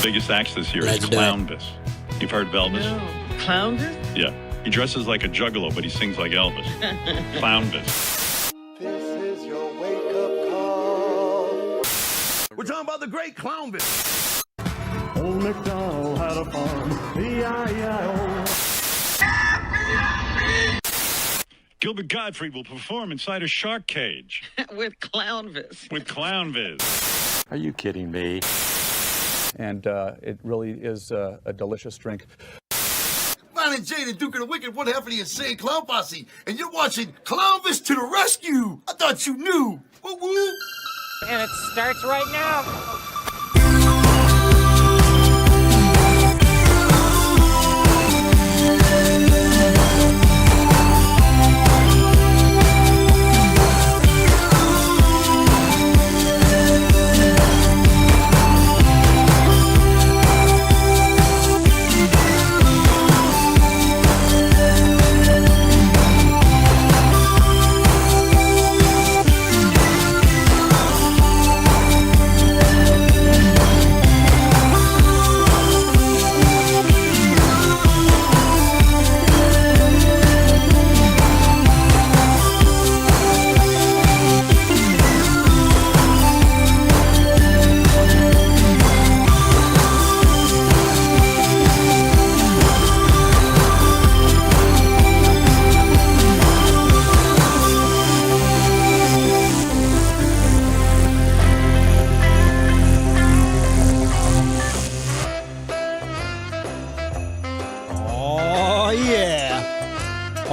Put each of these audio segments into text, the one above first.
biggest acts this year is Clownvis. You've heard of Elvis? No. Clownvis? Yeah. He dresses like a juggalo, but he sings like Elvis. Clownvis. This is your wake-up call. We're talking about the great Clownvis. Old MacDonald had a farm, E-I-E-I-O. Gilbert Gottfried will perform inside a shark cage. With Clownvis. With Clownvis. Are you kidding me? And it really is a delicious drink. Ron and Jay, the Duke of the Wicked, one half of the Insane Clown Posse, and you're watching Clownvis to the rescue. I thought you knew. Woo woo. And it starts right now.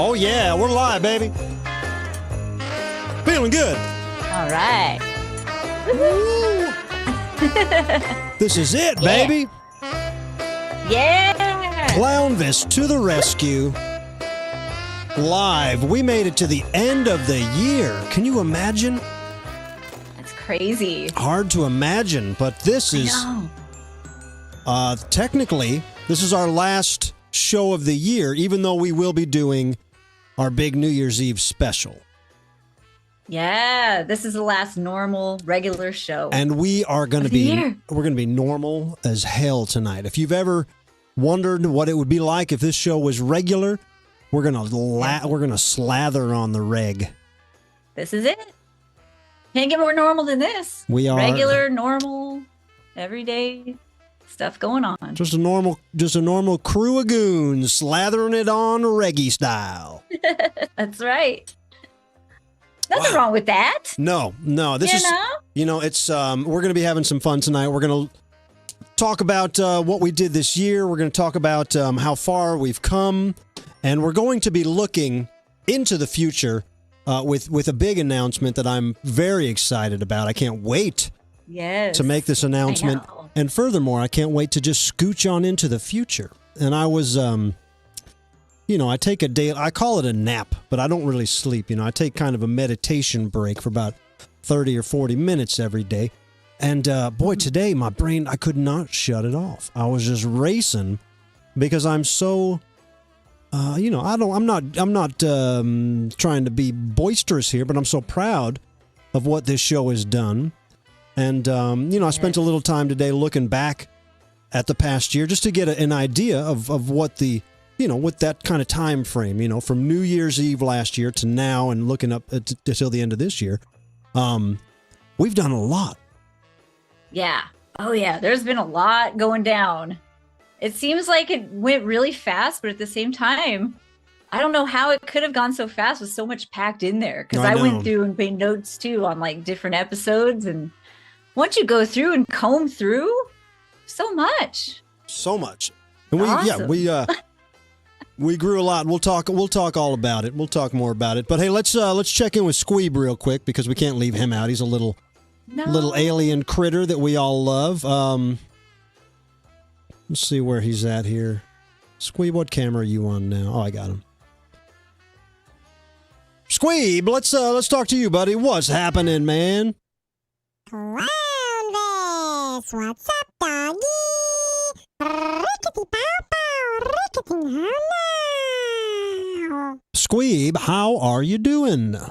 Oh, yeah, we're live, baby. Feeling good. All right. This is it, baby. Yeah. Clownvis to the rescue. Live. We made it to the end of the year. Can you imagine? That's crazy. Hard to imagine, but this is... technically, this is our last show of the year, even though we will be doing our big New Year's Eve special. Yeah, this is the last normal, regular show. And we are going to be normal as hell tonight. If you've ever wondered what it would be like if this show was regular, we're going to slather on the reg. This is it. Can't get more normal than this. We are regular, normal, everyday stuff going on. Just a normal crew of goons slathering it on reggae style. That's right. Nothing wrong with that. No. This is, it's, we're going to be having some fun tonight. We're going to talk about what we did this year. We're going to talk about how far we've come. And we're going to be looking into the future with a big announcement that I'm very excited about. I can't wait to make this announcement. And furthermore, I can't wait to just scooch on into the future. And I was, I take a day, I call it a nap, but I don't really sleep. I take kind of a meditation break for about 30 or 40 minutes every day. And boy, today my brain, I could not shut it off. I was just racing because I'm so, I'm not trying to be boisterous here, but I'm so proud of what this show has done. And, I spent a little time today looking back at the past year just to get an idea of what the, with that kind of time frame, from New Year's Eve last year to now and looking up until the end of this year. We've done a lot. Yeah. Oh, yeah. There's been a lot going down. It seems like it went really fast, but at the same time, I don't know how it could have gone so fast with so much packed in there. Because I went through and made notes, too, on like different episodes. And once you go through and comb through, so much. And we grew a lot. We'll talk all about it. We'll talk more about it. But hey, let's check in with Squeeb real quick because we can't leave him out. He's a little alien critter that we all love. Let's see where he's at here. Squeeb, what camera are you on now? Oh, I got him. Squeeb, let's talk to you, buddy. What's happening, man? Clownvis, what's up, doggy? Rickety pow pow, rickety how now? Squeeb, how are you doing? I'm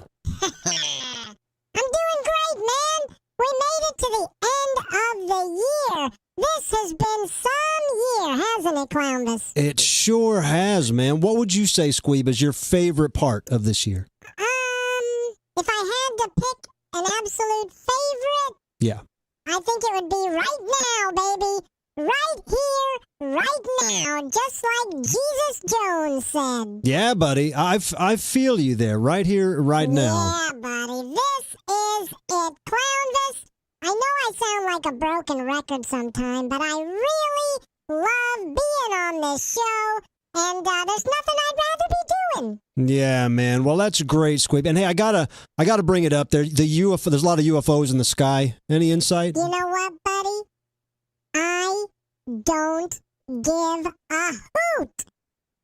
doing great, man. We made it to the end of the year. This has been some year, hasn't it, Clownvis? It sure has, man. What would you say, Squeeb, is your favorite part of this year? If I had to pick an absolute favorite, Yeah. I think it would be right now, baby. Right here, right now, just like Jesus Jones said. Yeah, buddy. I feel you there, right here, right now. Yeah, buddy. This is it. Clownvis, I know I sound like a broken record sometime, but I really love being on this show, and there's nothing I'd rather be doing. Yeah, man. Well, that's great, Squeeb. And hey, I gotta bring it up there. The UFO. There's a lot of UFOs in the sky. Any insight? You know what, buddy? I don't give a hoot.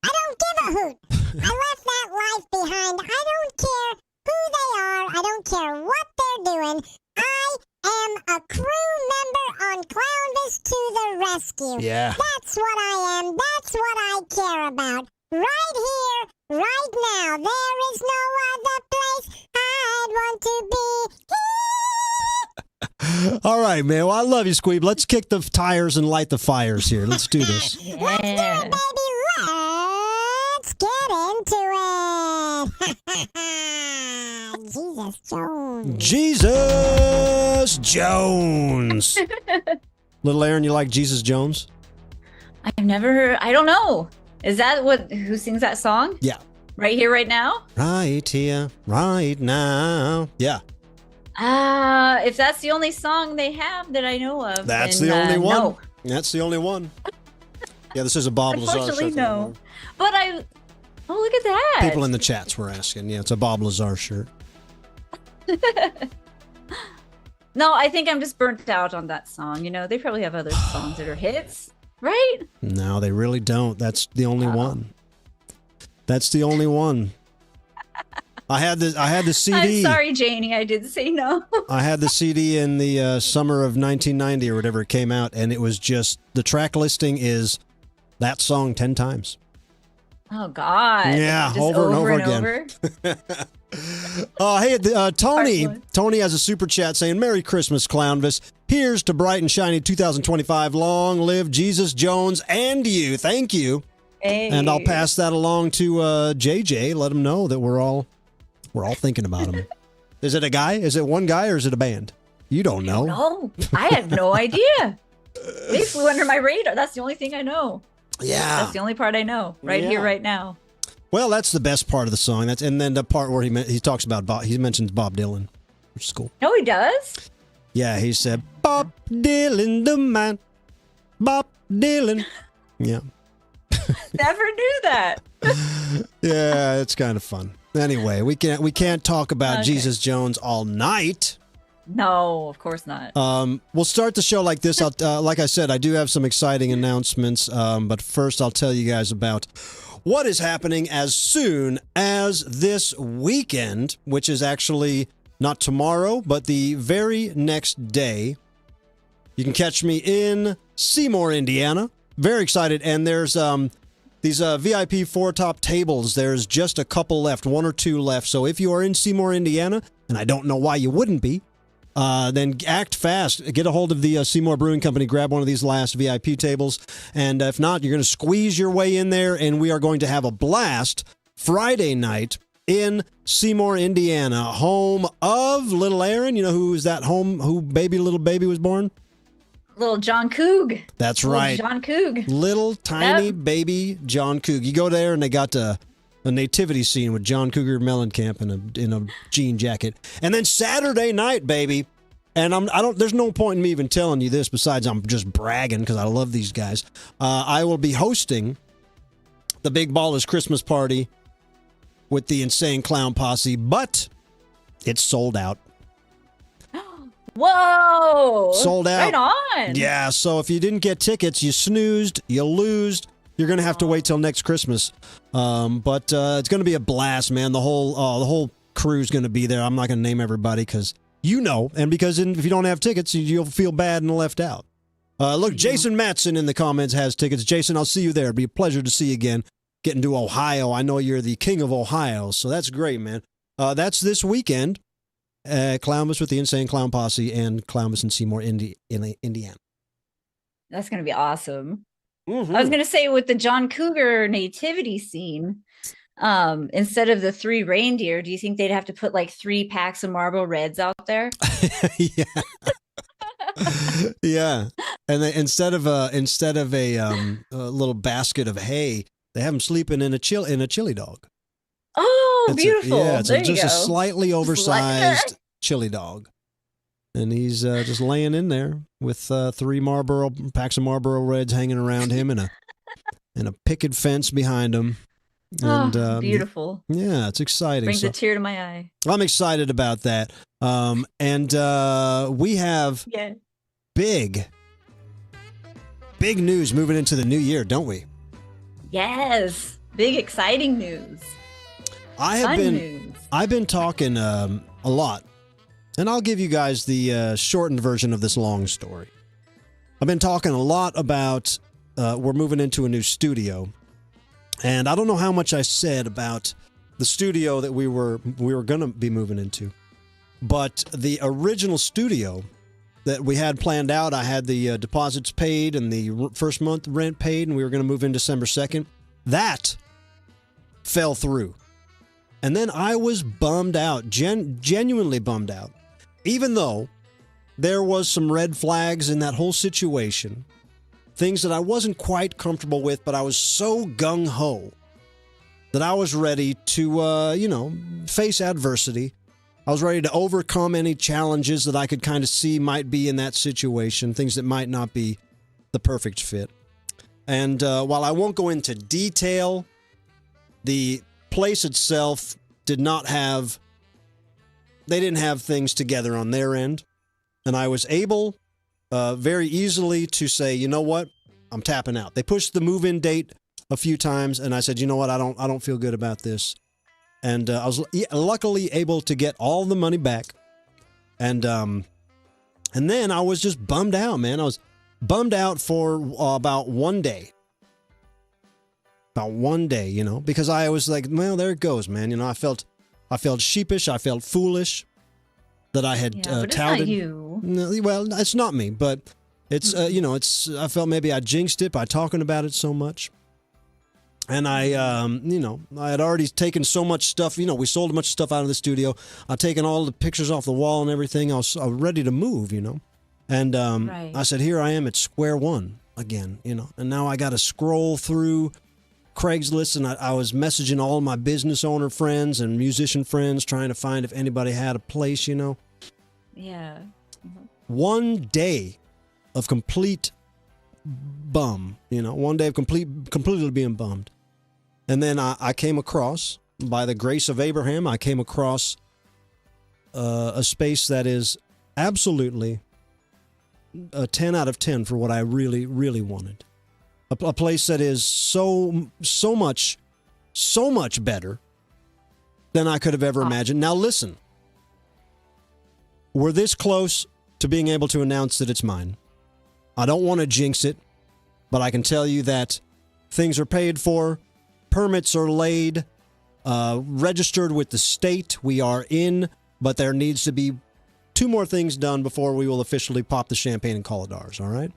I don't give a hoot. I left that life behind. I don't care who they are. I don't care what they're doing. I am a crew member on Clownvis to the rescue. Yeah. That's what I am. That's what I care about. Right here, right now. There is no other place I'd want to be. All right, man. Well, I love you, Squeeb. Let's kick the tires and light the fires here. Let's do this. Let's do it, baby. Let's get into it. Jesus Jones. Jesus Jones. Little Aaron, you like Jesus Jones? I've never heard. I don't know. Is that who sings that song? Yeah. Right here, right now? Right here, right now. Yeah. If that's the only song they have that I know of, That's then, the only one. No. That's the only one. Yeah, this is a Bob Lazar Unfortunately, shirt. no. But oh, look at that. People in the chats were asking. Yeah, it's a Bob Lazar shirt. No, I think I'm just burnt out on that song. You know, they probably have other songs that are hits, right? No, they really don't. That's the only one. That's the only one. I had the CD. I'm sorry, Janie. I did say no. I had the CD in the summer of 1990 or whatever it came out, and it was just the track listing is that song 10 times. Oh God. Yeah, Just over and over again. Over. Hey, Tony has a super chat saying, "Merry Christmas, Clownvis. Here's to bright and shiny 2025. Long live Jesus Jones and you." Thank you. Hey. And I'll pass that along to JJ. Let him know that we're all thinking about him. Is it a guy? Is it one guy or is it a band? You don't know. No, I have no idea. They flew under my radar. That's the only thing I know. Yeah. That's the only part I know. Right here, right now. Well, that's the best part of the song. And then the part where he talks about he mentions Bob Dylan, which is cool. No, he does. Yeah, he said Bob Dylan, the man, Bob Dylan. Yeah. Never knew that. Yeah, it's kind of fun. Anyway, we can't talk about Jesus Jones all night. No, of course not. We'll start the show like this. Like I said, I do have some exciting announcements, but first I'll tell you guys about what is happening as soon as this weekend, which is actually not tomorrow, but the very next day. You can catch me in Seymour, Indiana. Very excited, and there's these VIP four-top tables. There's just a couple left, one or two left. So if you are in Seymour, Indiana, and I don't know why you wouldn't be, then act fast. Get a hold of the Seymour Brewing Company. Grab one of these last VIP tables. And if not, you're going to squeeze your way in there, and we are going to have a blast Friday night in Seymour, Indiana, home of Little Aaron. You know who is that home, who little baby was born? Little John Coog. That's right. John Coog. Little tiny baby John Coog. You go there and they got a nativity scene with John Cougar Mellencamp in a jean jacket. And then Saturday night, baby. And there's no point in me even telling you this besides I'm just bragging because I love these guys. I will be hosting the Big Ballers Christmas party with the Insane Clown Posse, but it's sold out. Whoa! Sold out. Right on. Yeah, so if you didn't get tickets, you snoozed, you lose. You're going to have to wait till next Christmas. But it's going to be a blast, man. The whole crew's going to be there. I'm not going to name everybody because and because if you don't have tickets, you'll feel bad and left out. Look, Jason Matson in the comments has tickets. Jason, I'll see you there. It'll be a pleasure to see you again. Getting to Ohio. I know you're the king of Ohio, so that's great, man. That's this weekend. Clownvis with the Insane Clown Posse and Clownvis in Seymour, Indiana. That's gonna be awesome. Mhm. I was gonna say with the John Cougar nativity scene, instead of the 3 reindeer, do you think they'd have to put like 3 packs of Marlboro Reds out there? Yeah. Yeah. And they, instead of a little basket of hay, they have them sleeping in a chili dog. Oh, It's beautiful. It's there you just go. a slightly oversized chili dog. And he's just laying in there with 3 packs of Marlboro Reds hanging around him and a picket fence behind him. And, beautiful. Yeah, it's exciting. Brings a tear to my eye. I'm excited about that. And we have big news moving into the new year, don't we? Yes. Big exciting news. I've been talking a lot, and I'll give you guys the shortened version of this long story. I've been talking a lot about we're moving into a new studio, and I don't know how much I said about the studio that we were going to be moving into, but the original studio that we had planned out, I had the deposits paid and the first month rent paid, and we were going to move in December 2nd. That fell through. And then I was bummed out, genuinely bummed out, even though there was some red flags in that whole situation, things that I wasn't quite comfortable with, but I was so gung-ho that I was ready to, face adversity. I was ready to overcome any challenges that I could kind of see might be in that situation, things that might not be the perfect fit. And while I won't go into detail, the place itself didn't have things together on their end. And I was able very easily to say, you know what, I'm tapping out. They pushed the move-in date a few times, and I said, you know what, I don't feel good about this. And I was luckily able to get all the money back. And then I was just bummed out, man. I was bummed out for about one day. About one day, because I was like, well, there it goes, man. I felt sheepish. I felt foolish that I had but it's touted. not you. No, well, it's not me, but it's, I felt maybe I jinxed it by talking about it so much. And I had already taken so much stuff. We sold a bunch of stuff out of the studio. I'd taken all the pictures off the wall and everything. I was ready to move, And Right. I said, here I am at square one again, And now I got to scroll through Craigslist, and I was messaging all my business owner friends and musician friends trying to find if anybody had a place, Yeah. One day of complete bum, one day of completely being bummed. And then I came across, by the grace of Abraham, I came across a space that is absolutely a 10 out of 10 for what I really, really wanted. A place that is so much better than I could have ever imagined. Now listen, we're this close to being able to announce that it's mine. I don't want to jinx it, but I can tell you that things are paid for, permits are laid, registered with the state. We are in, but there needs to be 2 more things done before we will officially pop the champagne and call it ours, all right?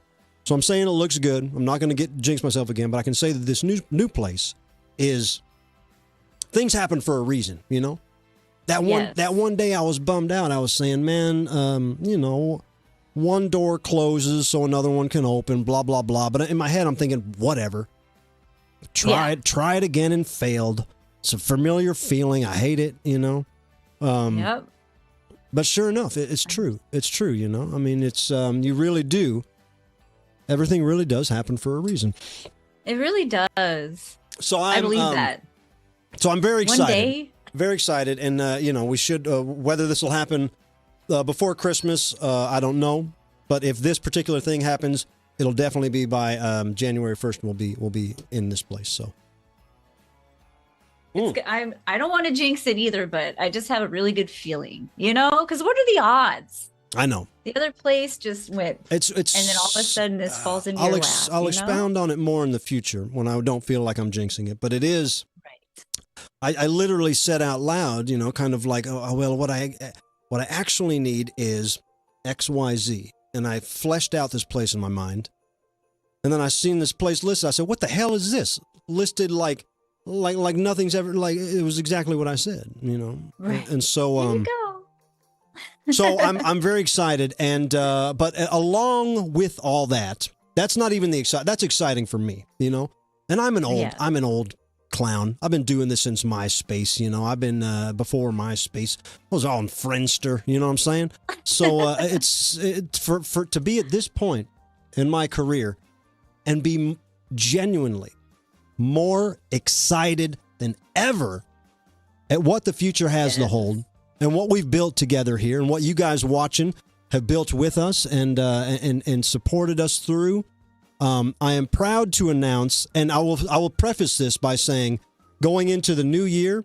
So I'm saying it looks good. I'm not going to jinx myself again, but I can say that this new place is, things happen for a reason, That one day I was bummed out. I was saying, man, one door closes so another one can open, blah, blah, blah. But in my head, I'm thinking, whatever. Try it again and failed. It's a familiar feeling. I hate it, Yep. But sure enough, it's true. It's true, I mean, it's, you really do. Everything really does happen for a reason. It really does. So I believe that. So I'm very excited. One day. Very excited. And, we should, whether this will happen before Christmas, I don't know. But if this particular thing happens, it'll definitely be by January 1st. We'll be in this place. So. I don't want to jinx it either, but I just have a really good feeling, because what are the odds? I know. The other place just went, it's, and then all of a sudden this falls into your lap. I'll expound on it more in the future when I don't feel like I'm jinxing it. But it is. Right. I literally said out loud, kind of like, oh well, what I actually need is XYZ, and I fleshed out this place in my mind, And then I seen this place listed. I said, what the hell is this? Listed like nothing's ever, like, it was exactly what I said, Right. And so, There you go. so I'm very excited. And, but along with all that, that's not even that's exciting for me, And I'm an old clown. I've been doing this since MySpace, I've been, before MySpace, I was on Friendster, you know what I'm saying? So, it's for to be at this point in my career and be genuinely more excited than ever at what the future has to hold and what we've built together here and what you guys watching have built with us and supported us through. I am proud to announce, and I will preface this by saying, going into the new year,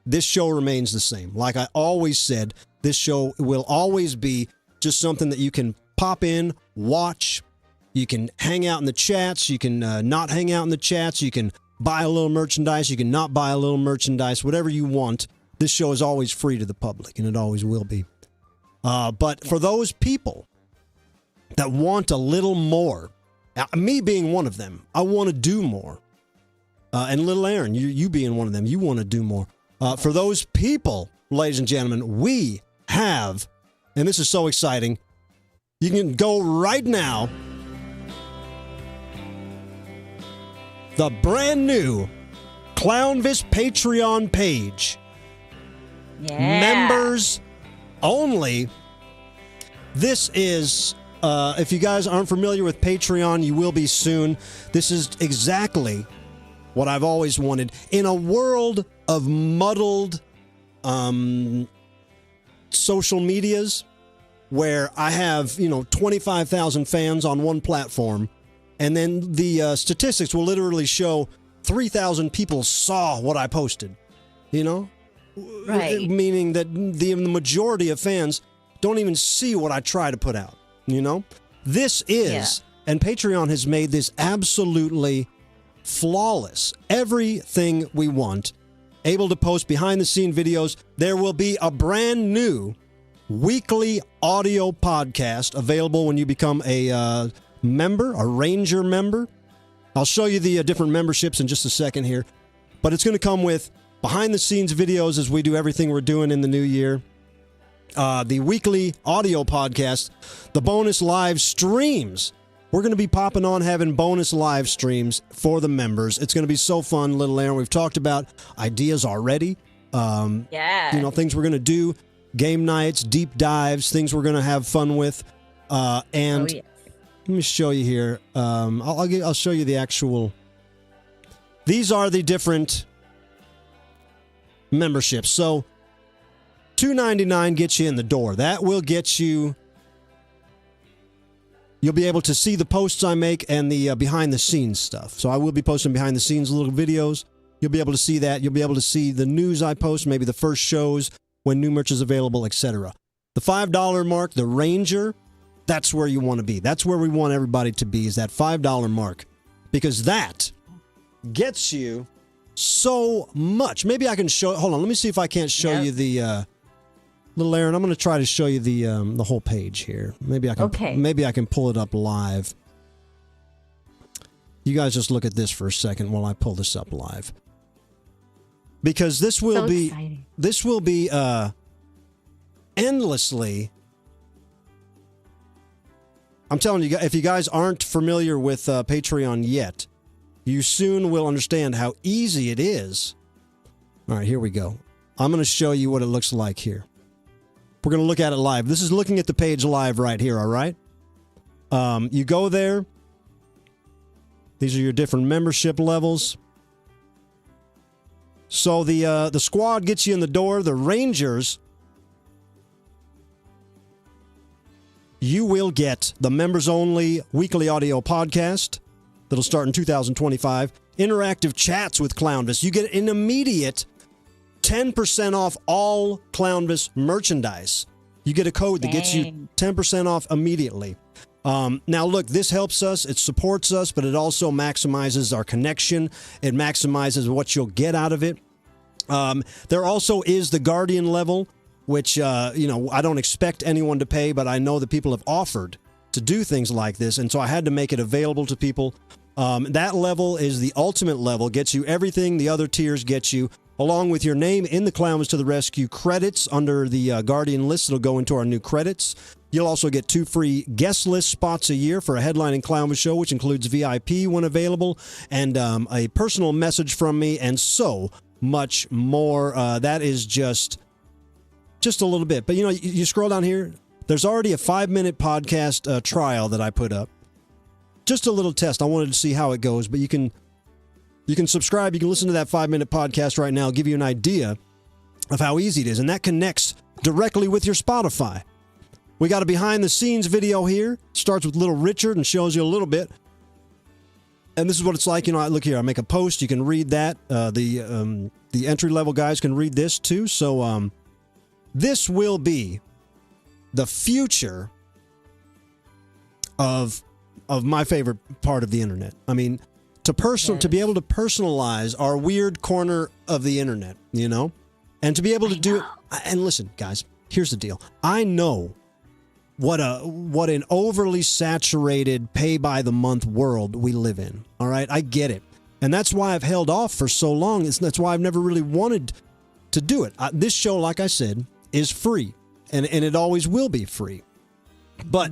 this show remains the same. Like I always said, this show will always be just something that you can pop in, watch. You can hang out in the chats. You can not hang out in the chats. You can buy a little merchandise. You can not buy a little merchandise. Whatever you want. This show is always free to the public, and it always will be. But for those people that want a little more, me being one of them, I want to do more. And little Aaron, you being one of them, you want to do more. For those people, ladies and gentlemen, we have, and this is so exciting, you can go right now, the brand new Clownvis Patreon page. Yeah. Members only. This is, if you guys aren't familiar with Patreon, you will be soon. This is exactly what I've always wanted. In a world of muddled social medias where I have, 25,000 fans on one platform, and then the statistics will literally show 3,000 people saw what I posted, Right. Meaning that the majority of fans don't even see what I try to put out, This is, and Patreon has made this absolutely flawless. Everything we want. Able to post behind-the-scene videos. There will be a brand new weekly audio podcast available when you become a member, a Ranger member. I'll show you the different memberships in just a second here. But it's going to come with behind-the-scenes videos as we do everything we're doing in the new year. The weekly audio podcast, the bonus live streams. We're going to be popping on having bonus live streams for the members. It's going to be so fun, little Aaron. We've talked about ideas already. Things we're going to do, game nights, deep dives, things we're going to have fun with. Let me show you here. I'll show you the actual. These are the different memberships. So $2.99 gets you in the door. That will get you. You'll be able to see the posts I make and the behind-the-scenes stuff. So I will be posting behind-the-scenes little videos. You'll be able to see that. You'll be able to see the news I post, maybe the first shows, when new merch is available, etc. The $5 mark, the Ranger, that's where you want to be. That's where we want everybody to be, is that $5 mark. Because that gets you so much. Maybe I can show. Hold on, let me see if I can't show you the little Aaron. I'm going to try to show you the whole page here. Maybe I can. Okay. Maybe I can pull it up live. You guys just look at this for a second while I pull this up live. Because this will be exciting. This will be endlessly. I'm telling you, if you guys aren't familiar with Patreon yet, you soon will understand how easy it is. All right, here we go. I'm going to show you what it looks like here. We're going to look at it live. This is looking at the page live right here, all right? You go there. These are your different membership levels. So the squad gets you in the door. The Rangers, you will get the members-only weekly audio podcast that'll start in 2025. Interactive chats with Clownvis. You get an immediate 10% off all Clownvis merchandise. You get a code that gets you 10% off immediately. Now, look, this helps us. It supports us, but it also maximizes our connection. It maximizes what you'll get out of it. There also is the Guardian level, which, I don't expect anyone to pay, but I know that people have offered to do things like this, and so I had to make it available to people. That level is the ultimate level, gets you everything the other tiers get you, along with your name in the Clownvis to the Rescue credits under the Guardian list. It'll go into our new credits. You'll also get 2 free guest list spots a year for a headlining Clownvis show, which includes VIP when available, and a personal message from me, and so much more. That is just a little bit. But, you scroll down here, there's already a 5-minute podcast trial that I put up. Just a little test. I wanted to see how it goes, but you can subscribe. You can listen to that 5-minute podcast right now. I'll give you an idea of how easy it is, and that connects directly with your Spotify. We got a behind-the-scenes video here. Starts with little Richard and shows you a little bit. And this is what it's like. Look here. I make a post. You can read that. The entry-level guys can read this too. So this will be the future of my favorite part of the internet. I mean, to be able to personalize our weird corner of the internet, and to be able to do it. And listen, guys, here's the deal. I know what an overly saturated pay by the month world we live in. All right, I get it, and that's why I've held off for so long. That's why I've never really wanted to do it. This show, like I said, is free, and it always will be free. But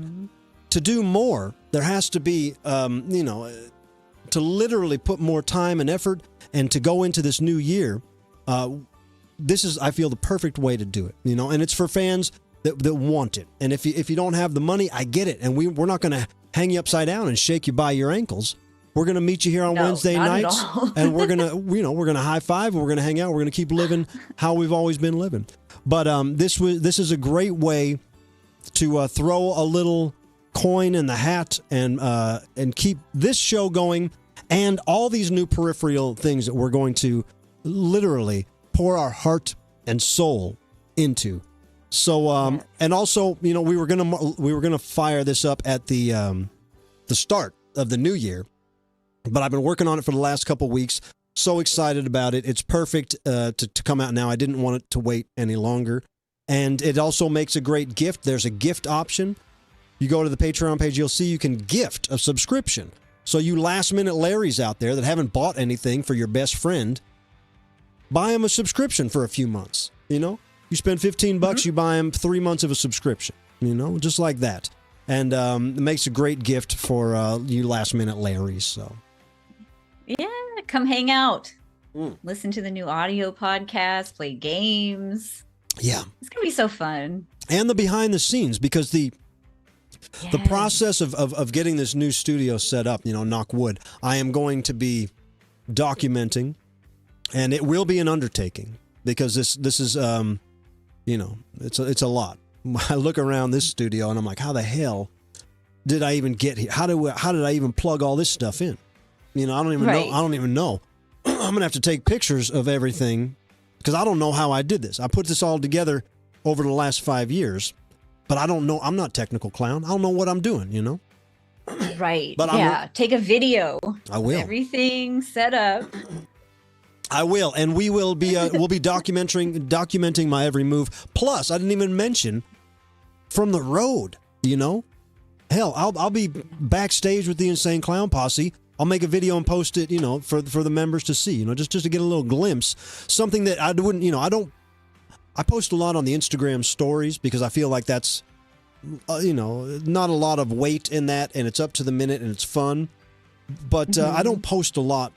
to do more, there has to be, to literally put more time and effort, and to go into this new year. This is, I feel, the perfect way to do it. And it's for fans that want it. And if you don't have the money, I get it. And we're not going to hang you upside down and shake you by your ankles. We're going to meet you here on Wednesday nights, and we're going to, we're going to high five, and we're going to hang out. We're going to keep living how we've always been living. But this is a great way to throw a little coin in the hat and keep this show going, and all these new peripheral things that we're going to literally pour our heart and soul into. So and also, we were gonna fire this up at the start of the new year, but I've been working on it for the last couple weeks. So excited about it. It's perfect to come out now. I didn't want it to wait any longer. And it also makes a great gift. There's a gift option. You go to the Patreon page, you'll see you can gift a subscription. So you last-minute Larrys out there that haven't bought anything for your best friend, buy them a subscription for a few months. You spend $15, you buy them 3 months of a subscription, just like that. And it makes a great gift for you last-minute Larrys. So, yeah, come hang out. Listen to the new audio podcast, play games. Yeah. It's going to be so fun. And the behind the scenes, because the process of getting this new studio set up, knock wood, I am going to be documenting, and it will be an undertaking, because this is, it's a lot. I look around this studio and I'm like, how the hell did I even get here? How did I even plug all this stuff in? I don't even know. I don't even know. I'm going to have to take pictures of everything, because I don't know how I did this. I put this all together over the last 5 years, but I don't know. I'm not technical clown. I don't know what I'm doing, Right. But take a video. I will. Everything set up. I will, and we will be we'll be documenting my every move. Plus, I didn't even mention from the road. Hell, I'll be backstage with the Insane Clown Posse. I'll make a video and post it, for the members to see, just to get a little glimpse. Something that I wouldn't, I post a lot on the Instagram stories, because I feel like that's, not a lot of weight in that, and it's up to the minute and it's fun. But I don't post a lot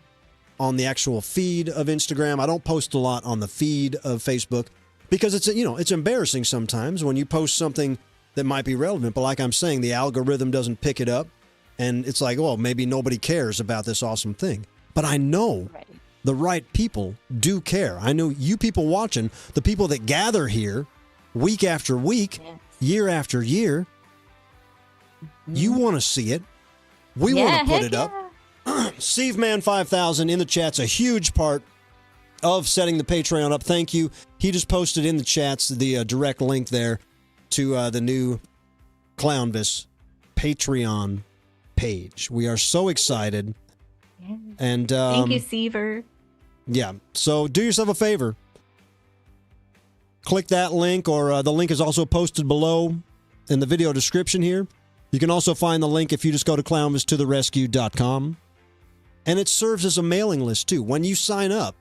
on the actual feed of Instagram. I don't post a lot on the feed of Facebook, because it's embarrassing sometimes when you post something that might be relevant, but like I'm saying, the algorithm doesn't pick it up, and it's like, well, maybe nobody cares about this awesome thing. But I know the right people do care. I know you people watching, the people that gather here week after week, year after year, you want to see it. We want to put it up. Steve Man 5000 in the chat's a huge part of setting the Patreon up. Thank you. He just posted in the chats the direct link there to the new Clownvis Patreon page. We are so excited. Yeah. And thank you, Seaver. Yeah. So do yourself a favor. Click that link, or the link is also posted below in the video description here. You can also find the link if you just go to clownvistotherescue.com. And it serves as a mailing list, too. When you sign up,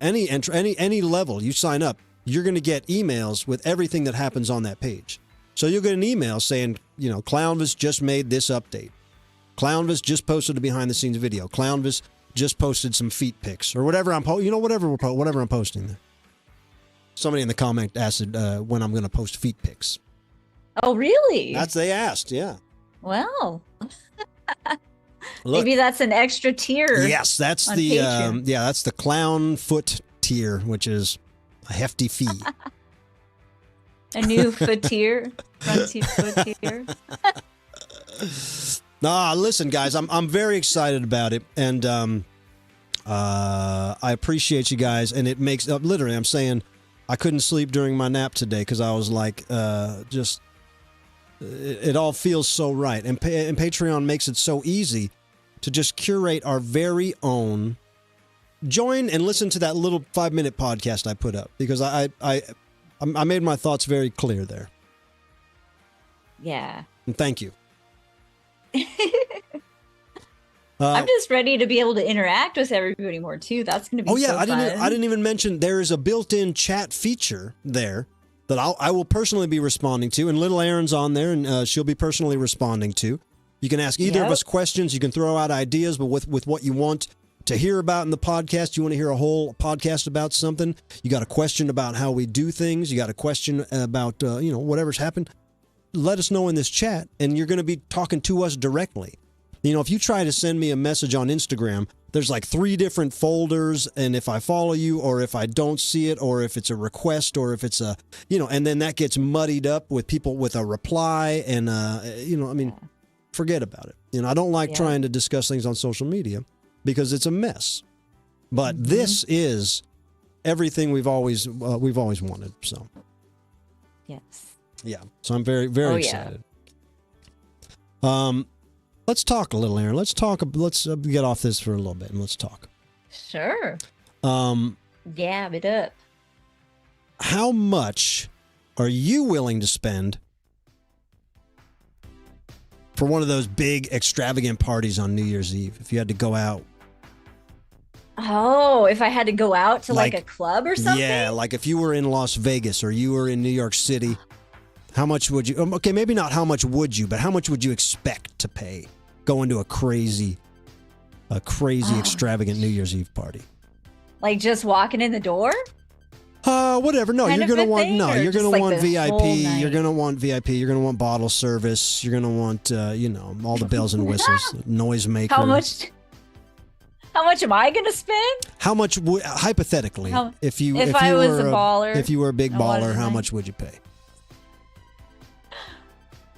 any level you sign up, you're going to get emails with everything that happens on that page. So you'll get an email saying, Clownvis just made this update. Clownvis just posted a behind-the-scenes video. Clownvis just posted some feet pics or whatever whatever I'm posting there. Somebody in the comment asked when I'm going to post feet pics. Oh, really? They asked, yeah. Well, Look, maybe that's an extra tier. yes, that's that's the clown foot tier, which is a hefty fee. A new foot tier, foot tier. Listen, guys, I'm very excited about it, and I appreciate you guys, and it makes literally. I'm saying I couldn't sleep during my nap today because I was like, it all feels so right, and Patreon makes it so easy to just curate our very own. Join and listen to that little 5-minute podcast I put up because I made my thoughts very clear there. Yeah. And thank you. I'm just ready to be able to interact with everybody more too. That's going to be so fun. I didn't even mention there is a built-in chat feature there that I will personally be responding to, and little Erin's on there, and she'll be personally responding to. You can ask either of us questions. You can throw out ideas, but with what you want to hear about in the podcast. You want to hear a whole podcast about something. You got a question about how we do things. You got a question about whatever's happened. Let us know in this chat, and you're going to be talking to us directly. If you try to send me a message on Instagram, there's like 3 different folders, and if I follow you, or if I don't see it, or if it's a request, or if it's and then that gets muddied up with people with a reply, and forget about it. I don't like trying to discuss things on social media because it's a mess. But this is everything we've always wanted. So yes, yeah. So I'm very, very excited. Let's talk a little, Erin. Let's get off this for a little bit and let's talk. Sure. Gab it up. How much are you willing to spend for one of those big extravagant parties on New Year's Eve? If you had to go out. Oh, if I had to go out to like a club or something? Yeah, like if you were in Las Vegas or you were in New York City, how much would you, okay, maybe not how much would you, but how much would you expect to pay going to a crazy extravagant New Year's Eve party? Like just walking in the door? Whatever. No, you're gonna want you're gonna want VIP. You're gonna want VIP. You're gonna want bottle service. You're gonna want all the bells and whistles, noisemaker. How much am I gonna spend? How much hypothetically, if you was a baller, if you were a big baller, how much would you pay?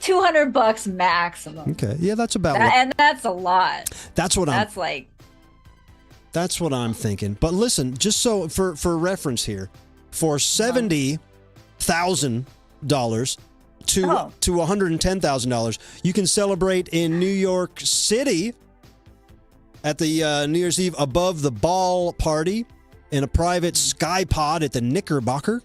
$200 maximum. Okay, yeah, that's about and that's a lot. That's what I'm thinking. But listen, just so for reference here, for $70,000 to $110,000, you can celebrate in New York City at the New Year's Eve above the ball party in a private sky pod at the Knickerbocker.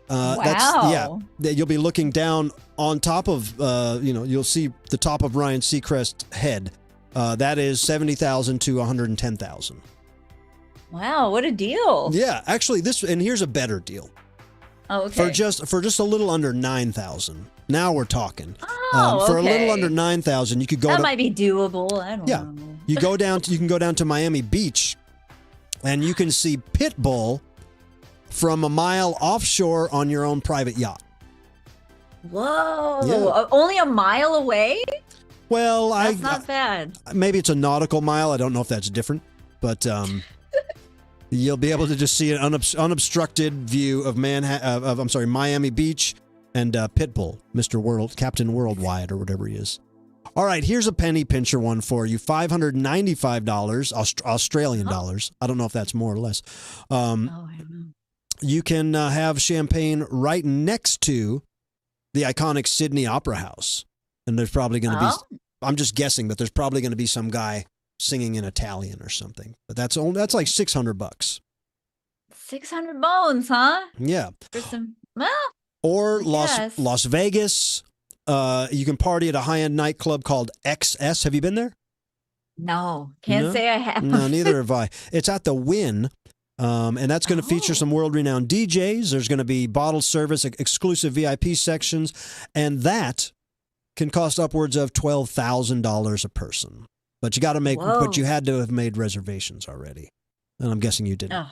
Wow. You'll be looking down on top of, you'll see the top of Ryan Seacrest's head. That is $70,000 to $110,000. Wow, what a deal. Yeah, actually, here's a better deal. Oh, okay. For just a little under $9,000. Now we're talking. For a okay. little under $9,000, you could go. That might be doable. I don't know. You can go down to Miami Beach, and you can see Pitbull from a mile offshore on your own private yacht. Whoa! Yeah. Only a mile away? Well, that's not bad. Maybe it's a nautical mile. I don't know if that's different, but you'll be able to just see an unobstructed view of Miami Beach and Pitbull, Mr. World, Captain Worldwide, or whatever he is. All right, here's a penny pincher one for you. $595 Australian dollars. I don't know if that's more or less. I don't know. You can have champagne right next to the iconic Sydney Opera House. And there's probably going to be, I'm just guessing, but there's probably going to be some guy singing in Italian or something. But that's like $600. 600 bones, huh? Yeah. For some, or Las Vegas, You can party at a high-end nightclub called XS. Have you been there? No, can't No? say I have. No, neither have I. It's at the Wynn, and that's going to feature some world-renowned DJs. There's going to be bottle service, exclusive VIP sections, and that can cost upwards of $12,000 a person. But you got to make. Whoa. But you had to have made reservations already, and I'm guessing you didn't. Oh,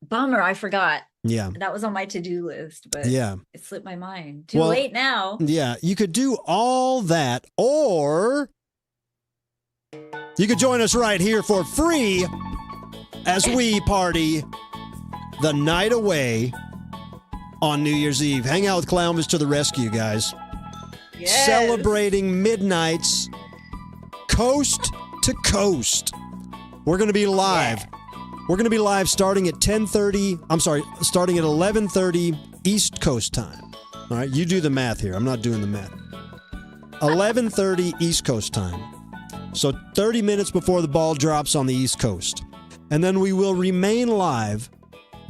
bummer, I forgot. Yeah. That was on my to-do list, but Yeah. it slipped my mind. Too late now. Yeah, you could do all that, or you could join us right here for free as we party the night away on New Year's Eve. Hang out with Clownvis to the rescue, guys. Yes. Celebrating midnights, coast to coast. We're going to be live. Yeah. We're going to be live starting at 11:30 East Coast time. All right, you do the math here. I'm not doing the math. 11:30 East Coast time. So 30 minutes before the ball drops on the East Coast. And then we will remain live,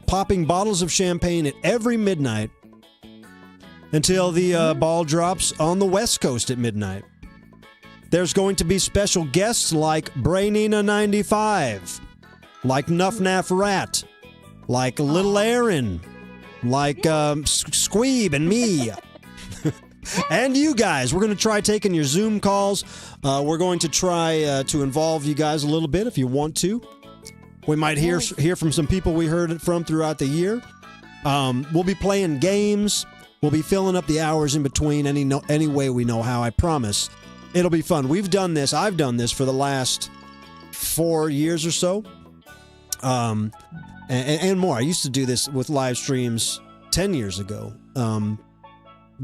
popping bottles of champagne at every midnight until the ball drops on the West Coast at midnight. There's going to be special guests like Brainina95, like Nuff Naff Rat, like Little Aaron, like Squeeb and me. And you guys. We're going to try taking your Zoom calls. We're going to try to involve you guys a little bit if you want to. We might hear from some people we heard it from throughout the year. We'll be playing games. We'll be filling up the hours in between any way we know how, I promise. It'll be fun. We've done this. I've done this for the last 4 years or so. And more. I used to do this with live streams 10 years ago.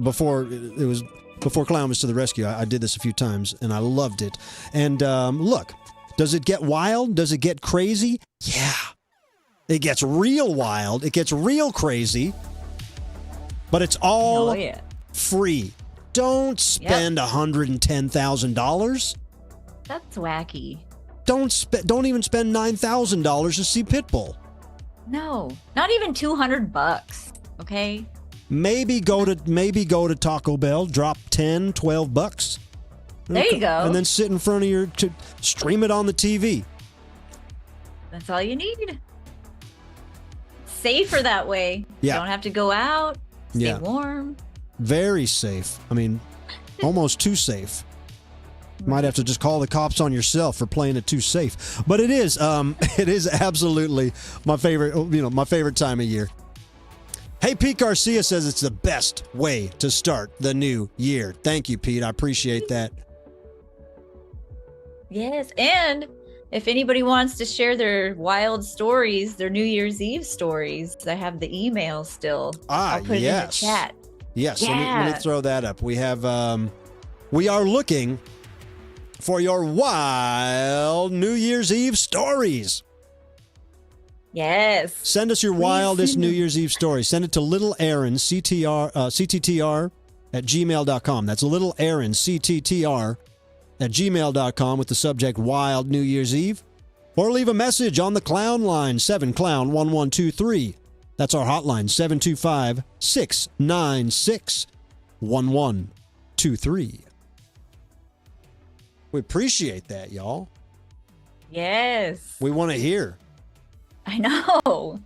Before Clownvis to the rescue, I did this a few times, and I loved it. And look, does it get wild? Does it get crazy? Yeah. It gets real wild. It gets real crazy. But it's all free. Don't spend $110,000. That's wacky. Don't even spend $9,000 to see Pitbull. No, not even $200. Okay. Maybe go to Taco Bell, drop $10-12. There you go. And then sit in front of stream it on the TV. That's all you need. Safer that way. Yeah. You don't have to go out. Stay warm. Very safe. I mean, almost too safe. Might have to just call the cops on yourself for playing it too safe. But it is absolutely my favorite time of year. Hey, Pete Garcia says it's the best way to start the new year. Thank you, Pete. I appreciate that. Yes, and if anybody wants to share their wild stories, their New Year's Eve stories, I have the email still. I'll put it in the chat. Yes, let me throw that up. We have, we are looking for your wild New Year's Eve stories. Yes. Send us your wildest New Year's Eve story. Send it to Little Aaron, CTTR at gmail.com. That's Little Aaron, CTTR at gmail.com with the subject Wild New Year's Eve. Or leave a message on the Clown line, 7Clown1123. That's our hotline, 725-696-1123. We appreciate that, y'all. Yes. We want to hear. I know.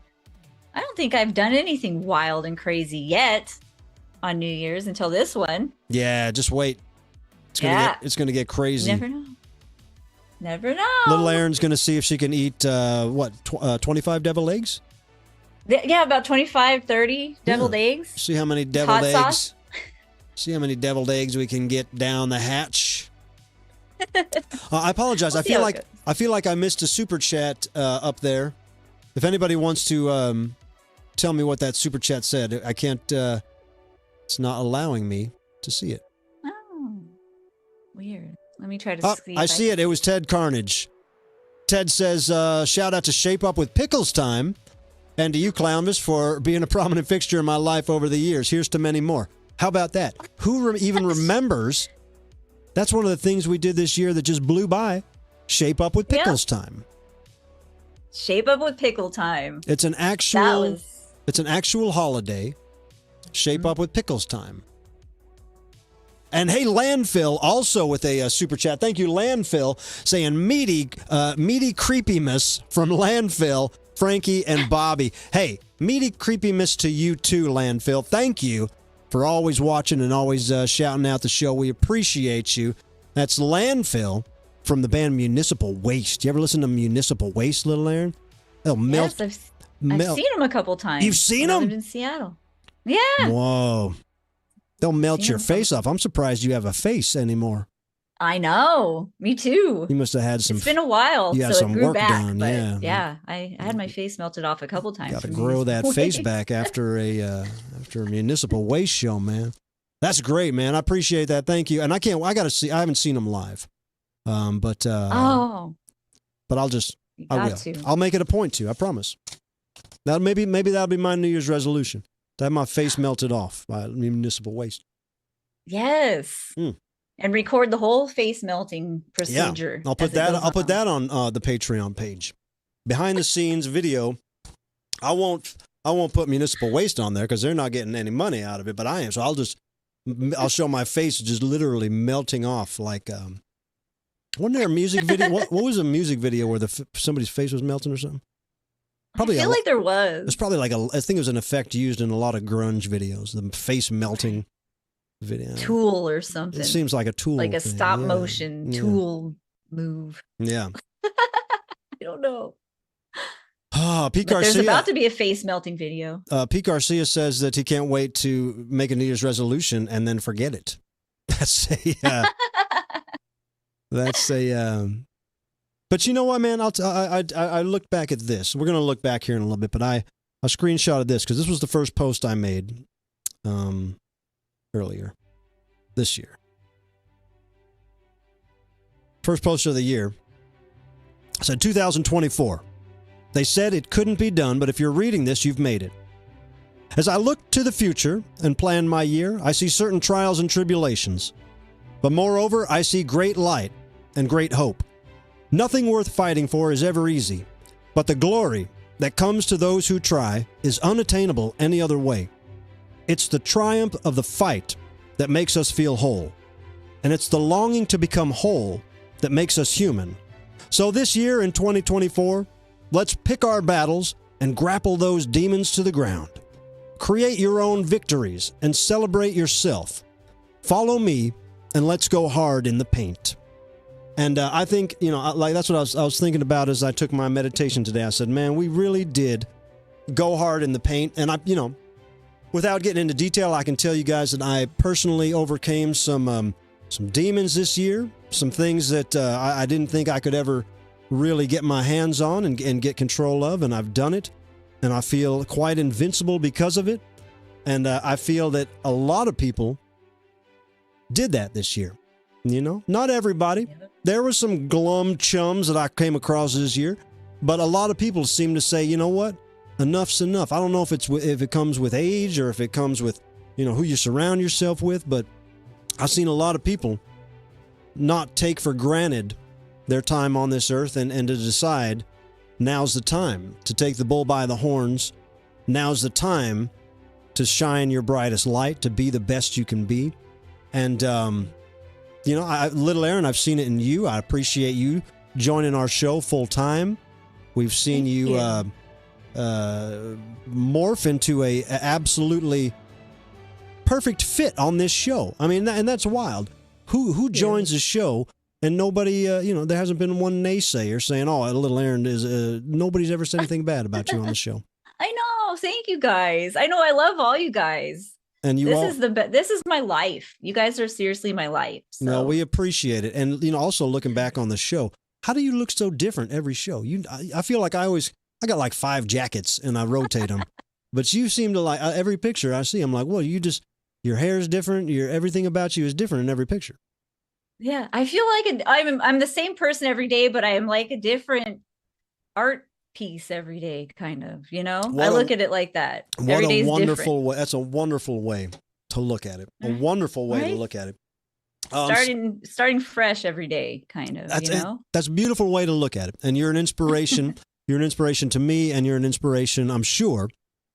I don't think I've done anything wild and crazy yet on New Year's until this one. Yeah, just wait. It's gonna get crazy. Never know. Never know. Little Aaron's gonna see if she can eat 25 deviled eggs. Yeah, about 25, 30 deviled eggs. See how many deviled Hot eggs. sauce. See how many deviled eggs we can get down the hatch. I apologize. I feel like I missed a super chat up there. If anybody wants to tell me what that super chat said, I can't. It's not allowing me to see it. Oh, weird. Let me try to see. I see it. It was Ted Carnage. Ted says, shout out to Shape Up with Pickles Time and to you, Clownvis, for being a prominent fixture in my life over the years. Here's to many more. How about that? Who even remembers? That's one of the things we did this year that just blew by. Shape Up with Pickles Time. Shape Up with Pickle Time. It's an actual holiday. Shape Up with Pickles Time. And hey, Landfill also with a super chat. Thank you, Landfill, saying meaty creepiness from Landfill, Frankie, and Bobby. Hey, meaty creepiness to you too, Landfill. Thank you for always watching and always shouting out the show. We appreciate you. That's Landfill from the band Municipal Waste. You ever listen to Municipal Waste, Little Aaron? They'll melt. Yes, I've seen them a couple times. You've seen when I them? lived in Seattle. Yeah. Whoa. They'll melt Seen your them. face off. I'm surprised you have a face anymore. I know. Me too. You must have had some. It's been a while, You had so some it grew work back. done, But yeah. I had my face melted off a couple times. Got to from grow that Municipal face Waste. back after a Municipal Waste show, man. That's great, man. I appreciate that. Thank you. And I got to see. I haven't seen them live, but I'll just. You I got will. to. I'll make it a point to. I promise. Now maybe that'll be my New Year's resolution to have my face melted off by Municipal Waste. Yes. And record the whole face melting procedure. I'll put that. I'll put that on the Patreon page. Behind the scenes video. I won't put Municipal Waste on there because they're not getting any money out of it, but I am. So I'll show my face just literally melting off like. Wasn't there a music video? What was a music video where somebody's face was melting or something? Probably. I feel like there was. It's probably like I think it was an effect used in a lot of grunge videos. The face melting video. Tool or something. It seems like a Tool. Like a thing. stop Yeah. motion Tool move. Yeah. I don't know. Pete But there's Garcia. about to be a face melting video. Pete Garcia says that he can't wait to make a New Year's resolution and then forget it. That's a. But you know what, man? I looked back at this. We're gonna look back here in a little bit, but I screenshotted this because this was the first post I made earlier this year. First post of the year. I said 2024. They said it couldn't be done, but if you're reading this, you've made it. As I look to the future and plan my year, I see certain trials and tribulations. But moreover, I see great light and great hope. Nothing worth fighting for is ever easy, but the glory that comes to those who try is unattainable any other way. It's the triumph of the fight that makes us feel whole, and it's the longing to become whole that makes us human. So this year in 2024, let's pick our battles and grapple those demons to the ground. Create your own victories and celebrate yourself. Follow me and let's go hard in the paint. And I think, like that's what I was thinking about as I took my meditation today. I said, man, we really did go hard in the paint. And without getting into detail, I can tell you guys that I personally overcame some demons this year, some things that I didn't think I could ever really get my hands on and get control of, and I've done it, and I feel quite invincible because of it. And I feel that a lot of people did that this year. Not everybody. There were some glum chums that I came across this year, but a lot of people seem to say, you know what, enough's enough. I don't know if it comes with age or if it comes with who you surround yourself with, but I've seen a lot of people not take for granted their time on this earth and to decide now's the time to take the bull by the horns. Now's the time to shine your brightest light, to be the best you can be. And, Little Aaron, I've seen it in you. I appreciate you joining our show full time. We've seen you morph into a absolutely perfect fit on this show. I mean, and that's wild. Who joins the show and nobody, there hasn't been one naysayer saying, "Oh, Little Aaron is." Nobody's ever said anything bad about you on the show. I know. Thank you guys. I know. I love all you guys. And This is my life. You guys are seriously my life. So. No, we appreciate it. And also looking back on the show, how do you look so different every show? I feel like I got like 5 jackets and I rotate them, but you seem to like every picture I see. I'm like, well, your hair is different. Everything about you is different in every picture. Yeah, I feel like I'm the same person every day, but I am like a different art piece every day, kind of. I look at it like that. What a wonderful way! That's a wonderful way to look at it. A wonderful way to look at it. Starting fresh every day, kind of. That's a beautiful way to look at it. And you're an inspiration. You're an inspiration to me, and you're an inspiration, I'm sure,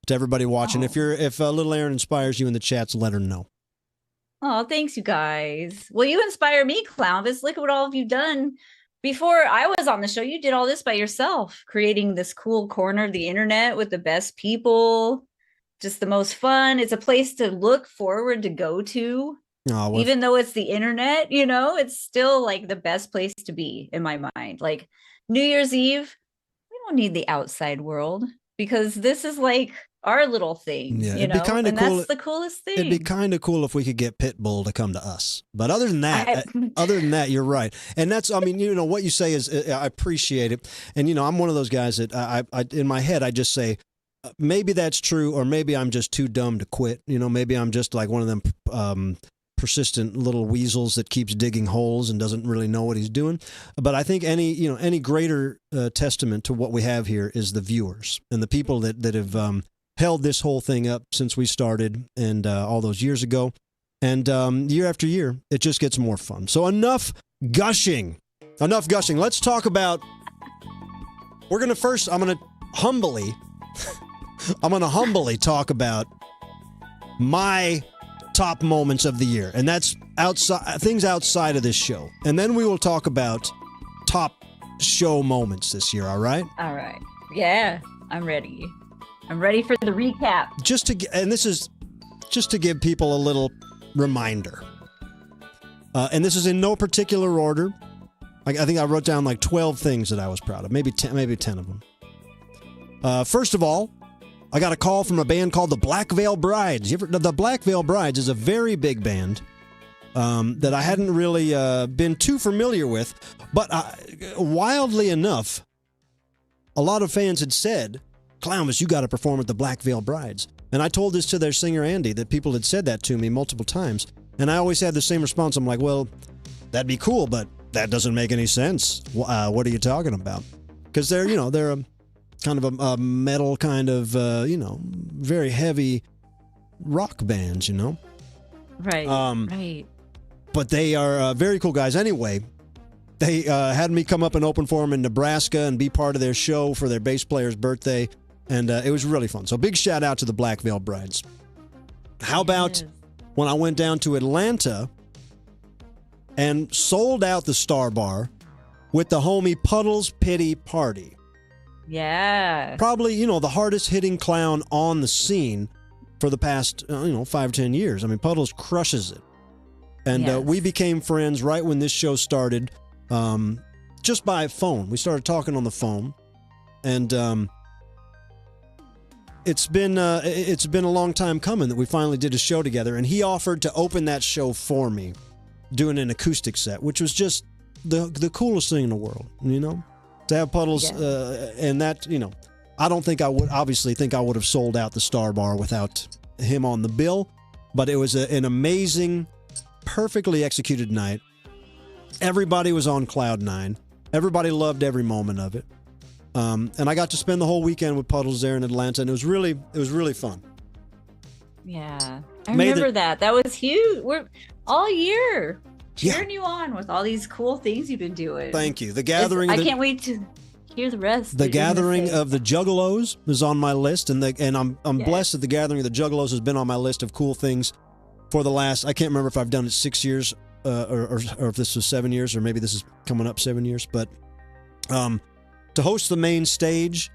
to everybody watching. If Little Aaron inspires you in the chats, let her know. Oh, thanks, you guys. Well, you inspire me, Clownvis. Look at what all of you've done. Before I was on the show, you did all this by yourself, creating this cool corner of the internet with the best people, just the most fun. It's a place to look forward to go to. Oh, well, even though it's the internet, it's still like the best place to be in my mind. Like New Year's Eve, we don't need the outside world because this is like our little thing. Yeah, it'd be kind of cool. That's the coolest thing. It'd be kind of cool if we could get Pitbull to come to us. But other than that, you're right. And that's, I mean, what you say is, I appreciate it. And I'm one of those guys that I in my head, I just say, maybe that's true, or maybe I'm just too dumb to quit. Maybe I'm just like one of them persistent little weasels that keeps digging holes and doesn't really know what he's doing. But I think any greater testament to what we have here is the viewers and the people that have held this whole thing up since we started and all those years ago. And year after year, it just gets more fun. So enough gushing. Let's talk about, I'm going to humbly talk about my top moments of the year. And that's things outside of this show. And then we will talk about top show moments this year. All right? All right. Yeah, I'm ready. I'm ready for the recap. This is just to give people a little reminder. And this is in no particular order. I think I wrote down like 12 things that I was proud of, maybe 10 of them. First of all, I got a call from a band called the Black Veil Brides. The Black Veil Brides is a very big band that I hadn't really been too familiar with. But wildly enough, a lot of fans had said, Clownvis, you got to perform at the Black Veil Brides. And I told this to their singer, Andy, that people had said that to me multiple times. And I always had the same response. I'm like, well, that'd be cool, but that doesn't make any sense. What are you talking about? Because they're a kind of a metal kind of, very heavy rock bands, Right, right. But they are very cool guys. Anyway, they had me come up and open for them in Nebraska and be part of their show for their bass player's birthday. And it was really fun. So big shout out to the Black Veil Brides. How about when I went down to Atlanta and sold out the Star Bar with the homie Puddle's Pity Party? Yeah. Probably, the hardest hitting clown on the scene for the past, 5-10 years. I mean, Puddles crushes it. And we became friends right when this show started, just by phone. We started talking on the phone. And it's been a long time coming that we finally did a show together. And he offered to open that show for me, doing an acoustic set, which was just the coolest thing in the world, to have Puddles, and that, I don't think I would have sold out the Star Bar without him on the bill, but it was an amazing, perfectly executed night. Everybody was on cloud nine. Everybody loved every moment of it. And I got to spend the whole weekend with Puddles there in Atlanta, and it was really fun. Yeah, I remember that. That was huge. We're all year cheering you on with all these cool things you've been doing. Thank you. The Gathering. I can't wait to hear the rest. The Gathering of the Juggalos is on my list, and I'm blessed that the Gathering of the Juggalos has been on my list of cool things for the last, I can't remember if I've done it 6 years or if this was 7 years, or maybe this is coming up 7 years. But to host the main stage,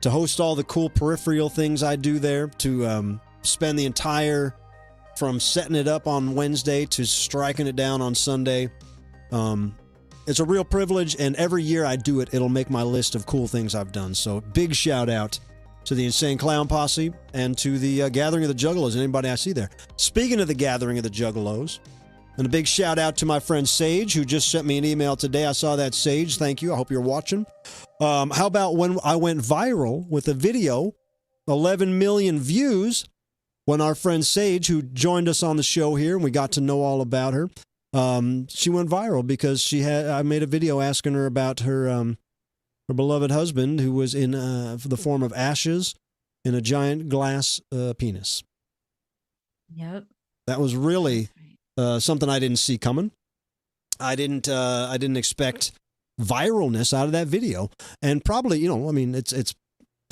to host all the cool peripheral things I do there, to spend the entire, from setting it up on Wednesday to striking it down on Sunday, it's a real privilege, and every year I do it, it'll make my list of cool things I've done. So big shout out to the Insane Clown Posse and to the Gathering of the Juggalos and anybody I see there. Speaking of the Gathering of the Juggalos, and a big shout out to my friend Sage, who just sent me an email today. I saw that, Sage. Thank you. I hope you're watching. How about when I went viral with a video, 11 million views, when our friend Sage, who joined us on the show here, and we got to know all about her, she went viral because I made a video asking her about her beloved husband, who was in the form of ashes in a giant glass penis. Yep. That was really something I didn't see coming. I didn't expect viralness out of that video, and probably, it's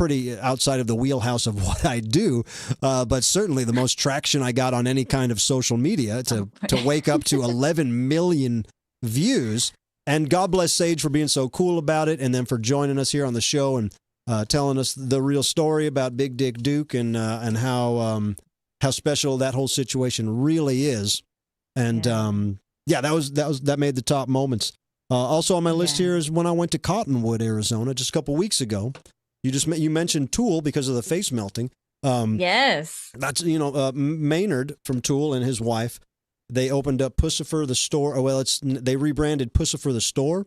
pretty outside of the wheelhouse of what I do, but certainly the most traction I got on any kind of social media to wake up to 11 million views. And God bless Sage for being so cool about it, and then for joining us here on the show and telling us the real story about Big Dick Duke and how special that whole situation really is. And that made the top moments. Also on my list here is when I went to Cottonwood, Arizona, just a couple weeks ago. You mentioned Tool because of the face melting. Yes. That's Maynard from Tool and his wife. They opened up Pussifer the Store. They rebranded Pussifer the Store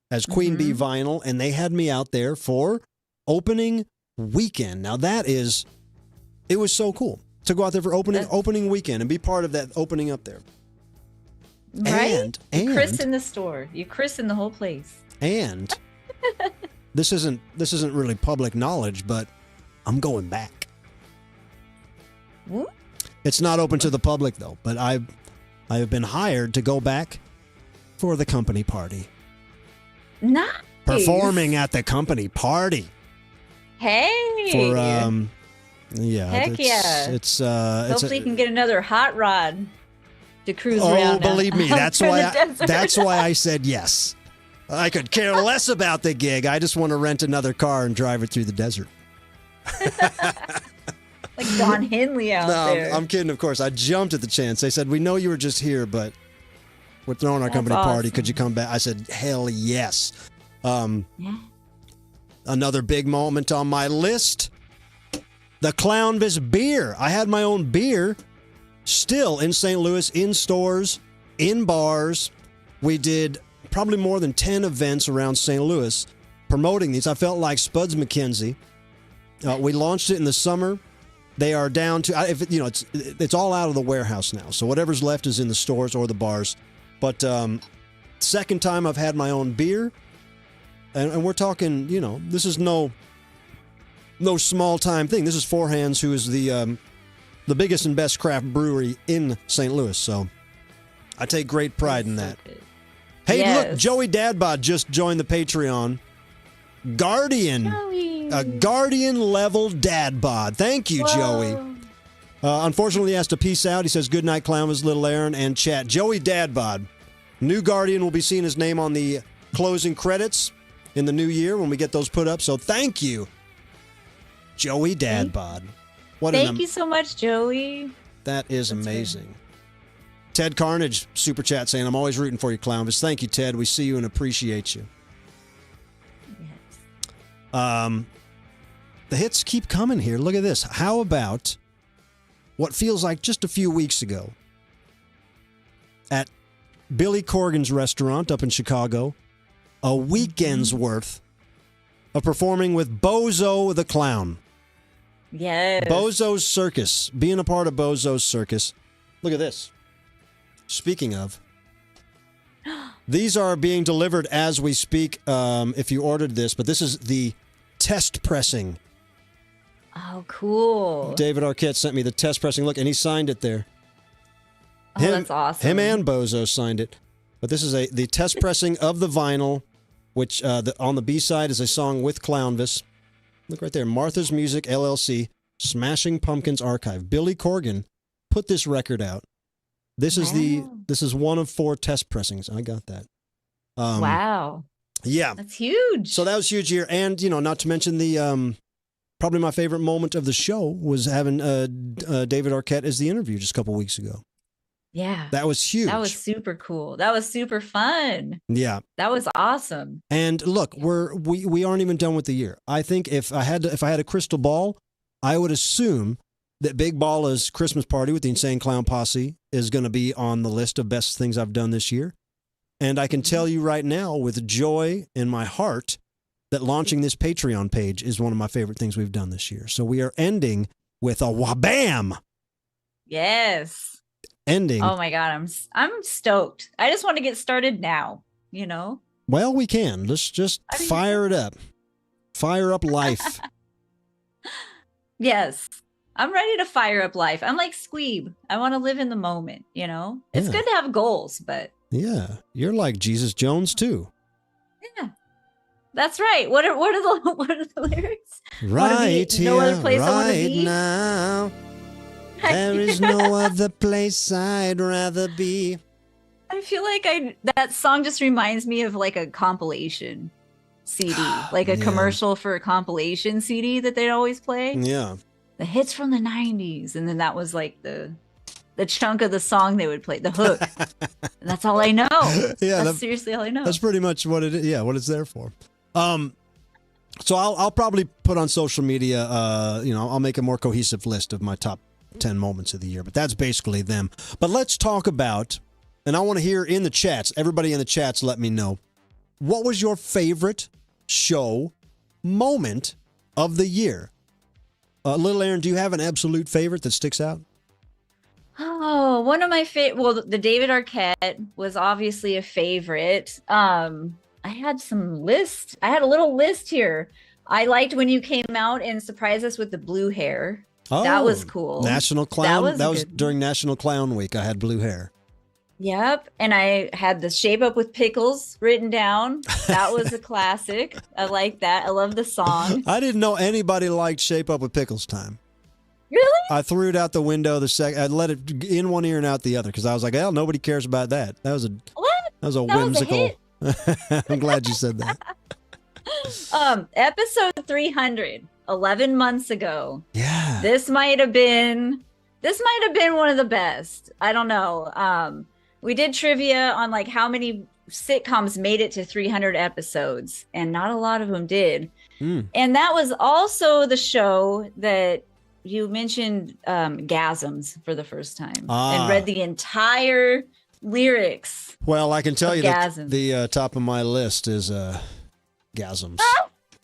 as Queen Bee Vinyl, and they had me out there for opening weekend. Now it was so cool to go out there for opening weekend and be part of that opening up there. Right? You christen the store. You christen the whole place. And this isn't really public knowledge, but I'm going back. What? It's not open to the public though, but I have been hired to go back for the company party. Nice. Performing at the company party. Hey. For Heck yeah. It's hopefully you can get another hot rod to cruise around. Oh, believe me, that's why that's why I said yes. I could care less about the gig. I just want to rent another car and drive it through the desert. Like Don Henley out there. I'm kidding, of course. I jumped at the chance. They said, "We know you were just here, but we're throwing our company party. Could you come back?" I said, "Hell yes." Another big moment on my list, the Clownvis beer. I had my own beer still in St. Louis, in stores, in bars. We did probably more than 10 events around St. Louis promoting these. I felt like Spuds McKenzie. We launched it in the summer. They are down to, it's all out of the warehouse now. So whatever's left is in the stores or the bars. But second time I've had my own beer. And we're talking, this is no small time thing. This is Four Hands, who is the biggest and best craft brewery in St. Louis. So I take great pride in that. Hey, look, Joey Dadbod just joined the Patreon. Guardian. Joey. A Guardian level dad bod. Thank you, Joey. Unfortunately, he has to peace out. He says, "Good night, Clownvis, Little Aaron, and chat." Joey Dadbod. New Guardian will be seeing his name on the closing credits in the new year when we get those put up. So thank you, Joey Dadbod. Thank you so much, Joey. That is amazing. Ted Carnage, super chat saying, "I'm always rooting for you, Clownvis." Thank you, Ted. We see you and appreciate you. Yes. The hits keep coming here. Look at this. How about what feels like just a few weeks ago at Billy Corgan's restaurant up in Chicago, a weekend's worth of performing with Bozo the Clown. Yes. Bozo's Circus. Being a part of Bozo's Circus. Look at this. Speaking of, these are being delivered as we speak if you ordered this, but this is the test pressing. Oh, cool. David Arquette sent me the test pressing. Look, and he signed it there. Oh, that's awesome. Him and Bozo signed it. But this is the test pressing of the vinyl, which on the B-side is a song with Clownvis. Look right there. Martha's Music, LLC, Smashing Pumpkins Archive. Billy Corgan put this record out. This is one of 4 test pressings. I got that. Wow. Yeah. That's huge. So that was huge here. And, not to mention the probably my favorite moment of the show was having David Arquette as the interview just a couple weeks ago. Yeah. That was huge. That was super cool. That was super fun. Yeah. That was awesome. And look, we aren't even done with the year. I think if I had a crystal ball, I would assume that Big Balla's Christmas party with the Insane Clown Posse is going to be on the list of best things I've done this year. And I can tell you right now with joy in my heart that launching this Patreon page is one of my favorite things we've done this year. So we are ending with a wabam. Yes. Ending. Oh my God, I'm stoked. I just want to get started now, Well, we can. Let's just fire it up. Fire up life. Yes. I'm ready to fire up life. I'm like Squeeb. I want to live in the moment, It's good to have goals, but... Yeah. You're like Jesus Jones, too. Yeah. That's right. What are the what are the lyrics? Right here, no other place I wanna right be? now. There is no other place I'd rather be. I feel like that song just reminds me of like a compilation CD, like a Yeah. commercial for a compilation CD that they'd always play. Yeah. The hits from the 90s, and then that was like the chunk of the song they would play, the hook. And that's all I know. Yeah, That's seriously all I know. That's pretty much what it is. Yeah, what it's there for. So I'll probably put on social media. I'll make a more cohesive list of my top 10 moments of the year. But that's basically them. But let's talk about, and I want to hear in the chats. Everybody in the chats, let me know, what was your favorite show moment of the year? Little Aaron, do you have an absolute favorite that sticks out? Oh, one of my favorite. Well, the David Arquette was obviously a favorite. I had some list. I had a little list here. I liked when you came out and surprised us with the blue hair. Oh, that was cool. National Clown. That was good. during National Clown Week. I had blue hair. Yep. And I had the Shape Up with Pickles written down. That was a classic. I like that. I love the song. I didn't know anybody liked Shape Up with Pickles time. Really? I threw it out the window I let it in one ear and out the other because I was like, "Hell, nobody cares about that." That was a whimsical. I'm glad you said that. Episode 300, 11 months ago. Yeah. This might have been one of the best. I don't know. We did trivia on like how many sitcoms made it to 300 episodes, and not a lot of them did. And that was also the show that you mentioned gasms for the first time and read the entire lyrics. Well, I can tell you that gasms. the top of my list is gasms.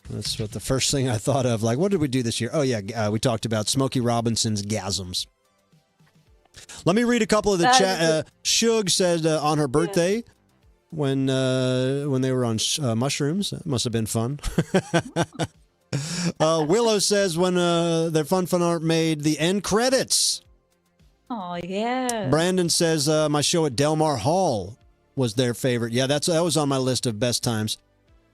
That's what the first thing I thought of. Like, what did we do this year? Oh, yeah, we talked about Smokey Robinson's gasms. Let me read a couple of the chat. Shug said on her birthday when they were on mushrooms. That must have been fun. Willow says when their Fun Art made the end credits. Oh, yeah. Brandon says my show at Delmar Hall was their favorite. Yeah, that was on my list of best times.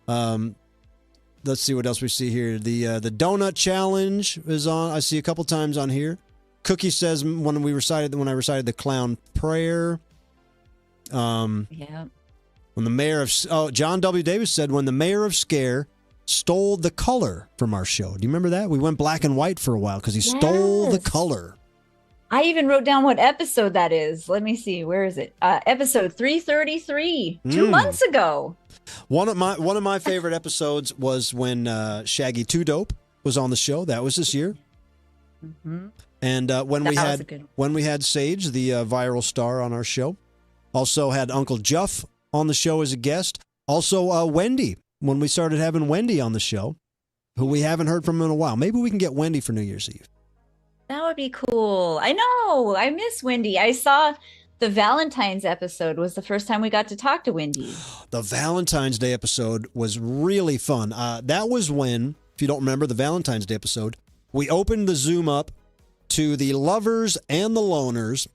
Let's see what else we see here. The Donut Challenge is on. I see a couple times on here. Cookie says when I recited the clown prayer. Yeah. When the mayor of John W. Davis said when the mayor of Scare stole the color from our show. Do you remember that? We went black and white for a while because he stole the color. I even wrote down what episode that is. Let me see. Where is it? Episode 333, 2 months ago. One of my favorite episodes was when Shaggy Two Dope was on the show. That was this year. Mm-hmm. And when we had Sage, the viral star, on our show. Also had Uncle Juff on the show as a guest. Also Wendy, when we started having Wendy on the show, who we haven't heard from in a while. Maybe we can get Wendy for New Year's Eve. That would be cool. I know. I miss Wendy. I saw the Valentine's episode was the first time we got to talk to Wendy. The Valentine's Day episode was really fun. That was when, if you don't remember the Valentine's Day episode, we opened the Zoom up to the lovers and the loners.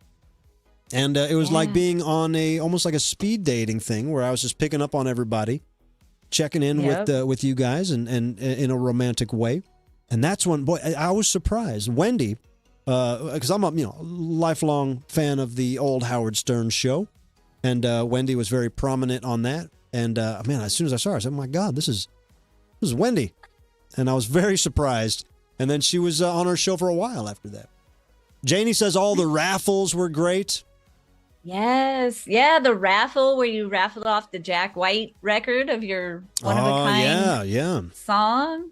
And it was like being on almost like a speed dating thing where I was just picking up on everybody, checking in with you guys and in a romantic way. And that's when, boy, I was surprised. Wendy, because I'm a lifelong fan of the old Howard Stern show, and Wendy was very prominent on that. And man, as soon as I saw her, I said, "Oh my God, this is Wendy," and I was very surprised. And then she was on our show for a while after that. Janie says all the raffles were great. Yes. Yeah, the raffle where you raffled off the Jack White record of your one-of-a-kind song.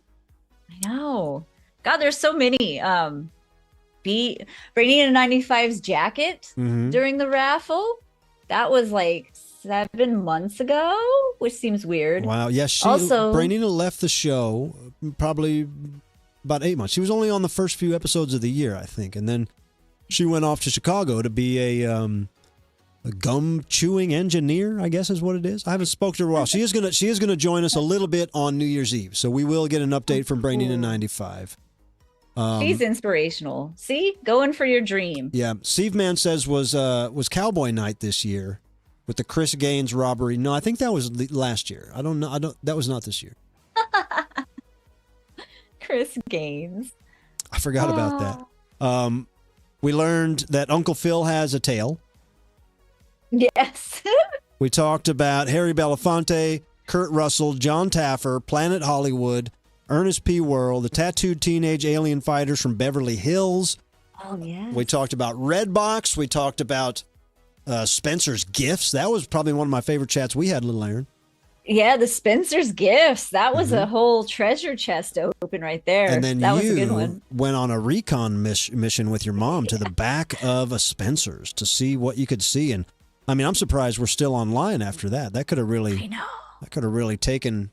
I know. God, there's so many. Brainy in 95's jacket during the raffle. That was like 7 months ago, which seems weird. Wow. Yeah, Brainina left the show probably about 8 months. She was only on the first few episodes of the year, I think. And then she went off to Chicago to be a gum chewing engineer, I guess is what it is. I haven't spoken to her in a while. She is gonna join us a little bit on New Year's Eve, so we will get an update from Brainina 95. She's inspirational. See, going for your dream. Yeah, Steve Mann says was Cowboy Night this year with the Chris Gaines robbery. No, I think that was last year. I don't know. That was not this year. Chris Gaines. I forgot about that. We learned that Uncle Phil has a tail. Yes. We talked about Harry Belafonte, Kurt Russell, John Taffer, Planet Hollywood, Ernest P. Worrell, the tattooed teenage alien fighters from Beverly Hills. Oh, yeah. We talked about Redbox. We talked about Spencer's Gifts. That was probably one of my favorite chats we had, Little Aaron. Yeah, the Spencer's Gifts. That was a whole treasure chest to open right there. And then that you was a good one. went on a recon mission with your mom to the back of a Spencer's to see what you could see. And I mean, I'm surprised we're still online after that. That could have really, I know. That could have really taken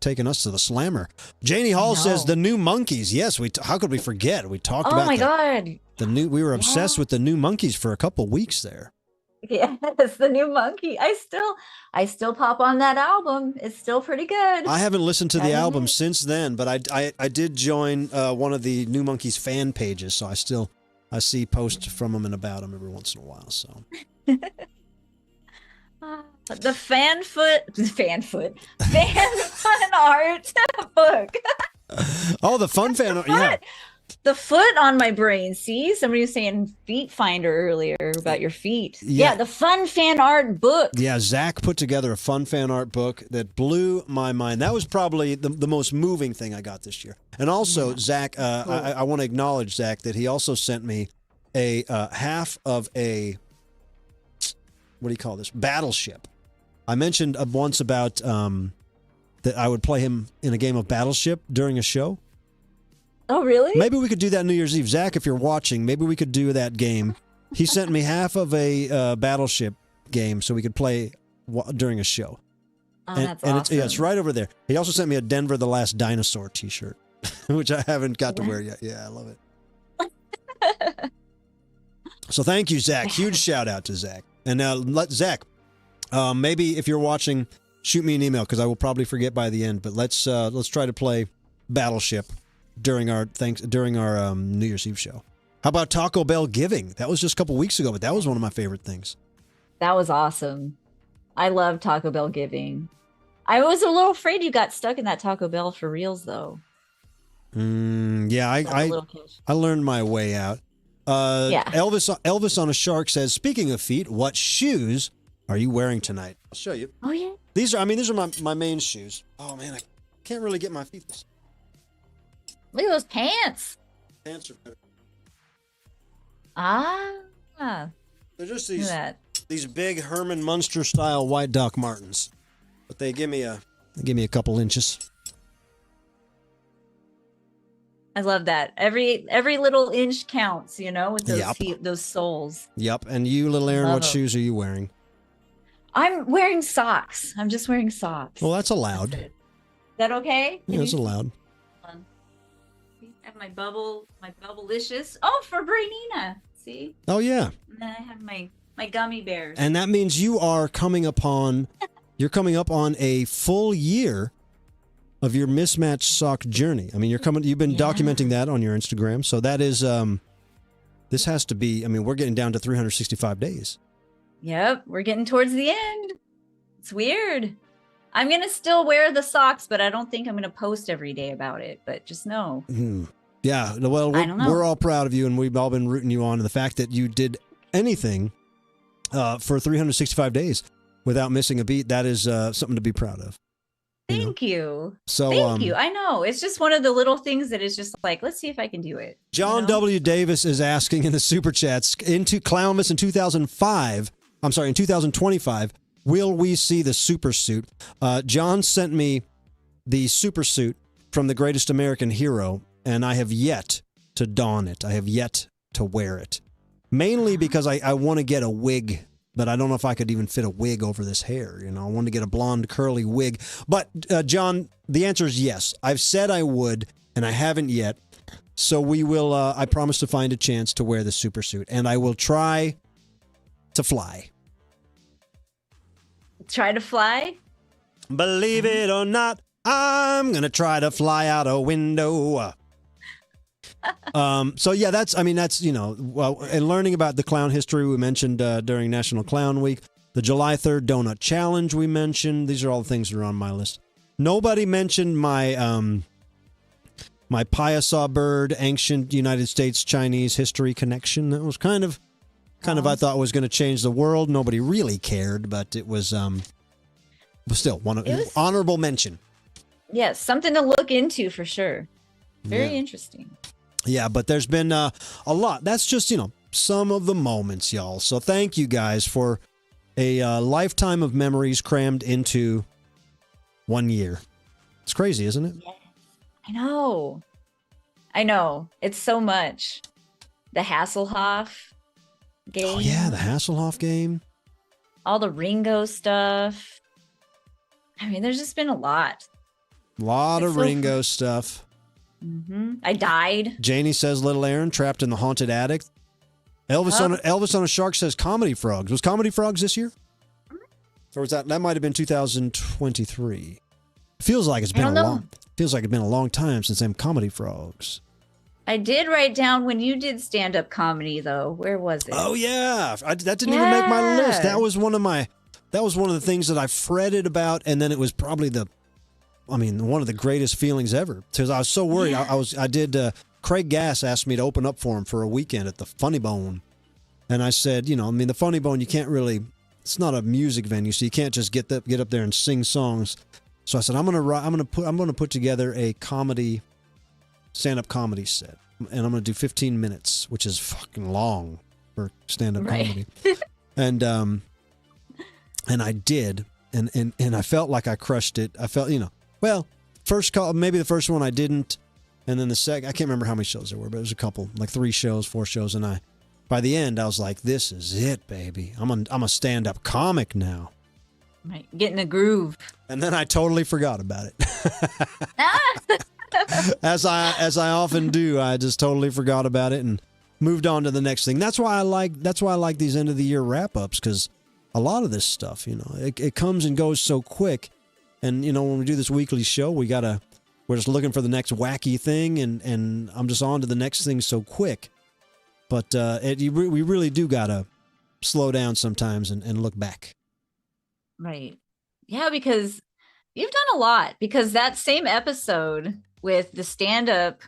us to the slammer. Janie Hall says the new monkeys. Yes, how could we forget? We talked about. Oh my God. We were obsessed with the new monkeys for a couple weeks there. Yes, the new monkey. I still pop on that album. It's still pretty good. I haven't listened to the album since then, but I did join one of the New Monkeys fan pages, so I see posts from them and about them every once in a while. So the fan art book. Oh, the fun fan art. Yeah. The foot on my brain. See, somebody was saying feet finder earlier about your feet. Yeah, the fun fan art book. Yeah, Zach put together a fun fan art book that blew my mind. That was probably the most moving thing I got this year. And also, Zach, cool. I want to acknowledge Zach that he also sent me a half of a, what do you call this, Battleship. I mentioned once about that I would play him in a game of Battleship during a show. Oh, really? Maybe we could do that New Year's Eve. Zach, if you're watching, maybe we could do that game. He sent me half of a Battleship game so we could play during a show. Oh, that's awesome. It's right over there. He also sent me a Denver the Last Dinosaur t-shirt, which I haven't got to wear yet. Yeah, I love it. So thank you, Zach. Huge shout out to Zach. And now let Zach, maybe if you're watching, shoot me an email because I will probably forget by the end. But let's try to play Battleship during our New Year's Eve show. How about Taco Bell giving? That was just a couple weeks ago, but that was one of my favorite things. That was awesome. I love Taco Bell giving. I was a little afraid you got stuck in that Taco Bell for reals, though. Yeah, I learned my way out. Yeah. Elvis on a Shark says, speaking of feet, what shoes are you wearing tonight? I'll show you. Oh yeah. These are my main shoes. Oh man, I can't really get my feet. Look at those pants. Pants are better. They're just these big Herman Munster style white Doc Martens, but they give me a couple inches. I love that. Every little inch counts, with those those soles. Yep. And you, little Aaron, what shoes are you wearing? I'm wearing socks. I'm just wearing socks. Well, that's allowed. Is that okay? Yeah, it's allowed. I have my Bubblicious. Oh, for Brainina. See? Oh yeah. And then I have my gummy bears. And that means you are coming up on a full year of your mismatched sock journey. I mean, you've been documenting that on your Instagram. So that is, this has to be, we're getting down to 365 days. Yep. We're getting towards the end. It's weird. I'm going to still wear the socks, but I don't think I'm going to post every day about it, but just know. Mm-hmm. Yeah. Well, we're all proud of you and we've all been rooting you on. And the fact that you did anything for 365 days without missing a beat, that is something to be proud of. Thank you. So thank you. I know it's just one of the little things that is just like, let's see if I can do it. John W. Davis is asking in the super chats into Clownvis in 2025. Will we see the super suit? John sent me the super suit from The Greatest American Hero, and I have yet to don it. I have yet to wear it, mainly because I want to get a wig. But I don't know if I could even fit a wig over this hair. I want to get a blonde curly wig. But John, the answer is yes. I've said I would, and I haven't yet. So we will, I promise to find a chance to wear the super suit. And I will try to fly. Try to fly? Believe it or not, I'm going to try to fly out a window. So yeah, that's, and learning about the clown history we mentioned during National Clown Week, the July 3rd Donut Challenge we mentioned. These are all the things that are on my list. Nobody mentioned my my Piasa Bird, Ancient United States Chinese History Connection. That was kind of I thought was going to change the world. Nobody really cared, but it was still honorable mention. Yes, something to look into for sure. Very interesting. Yeah, but there's been a lot. That's just, some of the moments, y'all. So thank you guys for a lifetime of memories crammed into 1 year. It's crazy, isn't it? Yes. I know. It's so much. The Hasselhoff game. Oh, yeah, the Hasselhoff game. All the Ringo stuff. I mean, there's just been a lot. A lot of Ringo stuff. Mm-hmm. I died. Janie says Little Aaron trapped in the haunted attic. Elvis on a Shark says Comedy Frogs. Was Comedy Frogs this year? Or was that might have been 2023. Feels like it's been a long time since them Comedy Frogs. I did write down when you did stand-up comedy though. Where was it? Oh yeah. That didn't even make my list. That was one of the things that I fretted about, and then it was probably one of the greatest feelings ever, because I was so worried. Yeah. Craig Gass asked me to open up for him for a weekend at the Funny Bone. And I said, the Funny Bone, you can't really, it's not a music venue, so you can't just get up there and sing songs. So I said, I'm going to put together a stand-up comedy set. And I'm going to do 15 minutes, which is fucking long for stand-up comedy. And I did. And I felt like I crushed it. I felt, maybe the first one I didn't. And then the second, I can't remember how many shows there were, but it was a couple, like 3 shows, 4 shows. And by the end, I was like, this is it, baby. I'm a stand-up comic now. Right. Getting a groove. And then I totally forgot about it. As I often do, I just totally forgot about it and moved on to the next thing. That's why I like these end of the year wrap-ups, because a lot of this stuff, it comes and goes so quick. And, when we do this weekly show, we're just looking for the next wacky thing, and I'm just on to the next thing so quick. But we really do got to slow down sometimes and look back. Right. Yeah, because you've done a lot. Because that same episode with the stand-up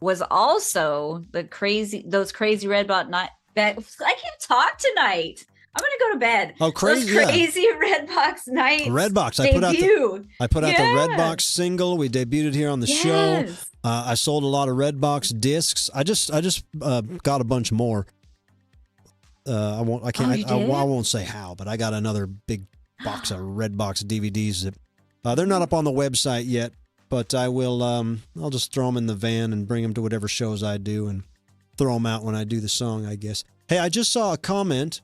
was also those crazy Red Box night. I can't talk tonight. I'm gonna go to bed. Oh, crazy! Those crazy Redbox nights. Redbox. I put out the Redbox single. We debuted here on the show. I sold a lot of Redbox discs. I just got a bunch more. I won't say how, but I got another big box of Redbox DVDs that they're not up on the website yet, but I will. I'll just throw them in the van and bring them to whatever shows I do and throw them out when I do the song, I guess. Hey, I just saw a comment.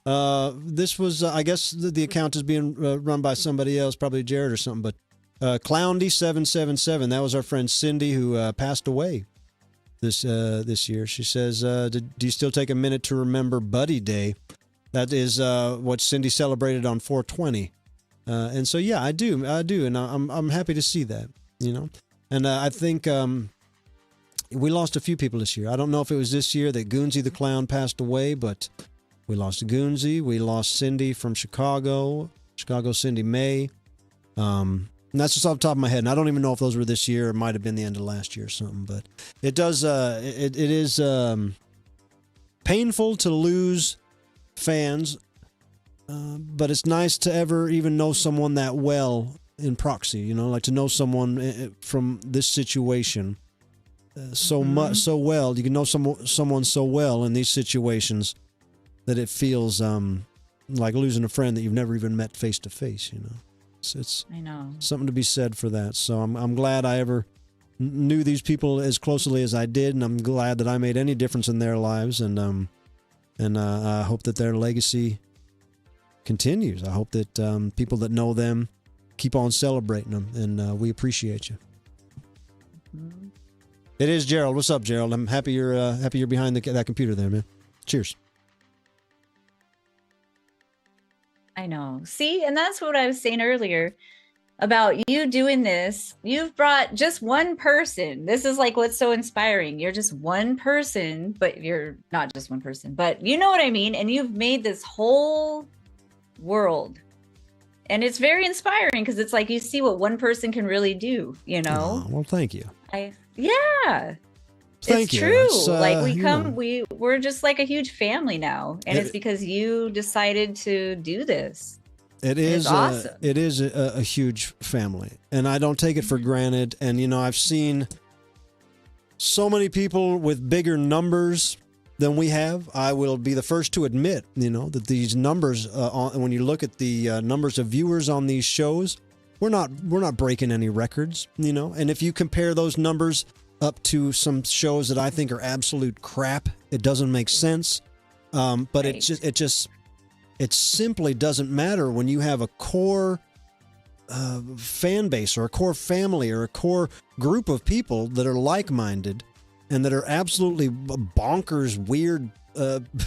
This was, I guess the account is being run by somebody else, probably Jared or something, but Clowndy777, that was our friend Cindy who passed away this year. She says, do you still take a minute to remember Buddy Day? That is what Cindy celebrated on 420. And so, yeah, I do. And I'm happy to see that, And I think we lost a few people this year. I don't know if it was this year that Goonsy the Clown passed away, but we lost Goonsy. We lost Cindy from Chicago Cindy May. And that's just off the top of my head. And I don't even know if those were this year. It might have been the end of last year or something. But it does. It is painful to lose fans. But it's nice to ever even know someone that well in proxy. Like to know someone from this situation so well. You can know someone so well in these situations that it feels like losing a friend that you've never even met face to face. It's I know something to be said for that. So I'm glad I ever knew these people as closely as I did, and I'm glad that I made any difference in their lives. And I hope that their legacy continues. I hope that people that know them keep on celebrating them, and we appreciate you. Mm-hmm. It is Gerald. What's up, Gerald? I'm happy you're behind that computer there, man. Cheers. I know. See, and that's what I was saying earlier about you doing this. You've brought just one person. This is like what's so inspiring. You're just one person, but you're not just one person, but you know what I mean? And you've made this whole world And it's very inspiring because it's like you see what one person can really do, you know? Oh, well, thank you. Yeah. Thank it's you. true. It's, like we you come, know. we're just like a huge family now. And it's because you decided to do this. It is awesome. It is a huge family, and I don't take it for granted. And you know, I've seen so many people with bigger numbers than we have. I will be the first to admit, you know, that these numbers, when you look at the numbers of viewers on these shows, we're not breaking any records, you know. And if you compare those numbers up to some shows that I think are absolute crap, it doesn't make sense. But Right. It simply doesn't matter when you have a core fan base or a core family or a core group of people that are like-minded and that are absolutely bonkers, weird,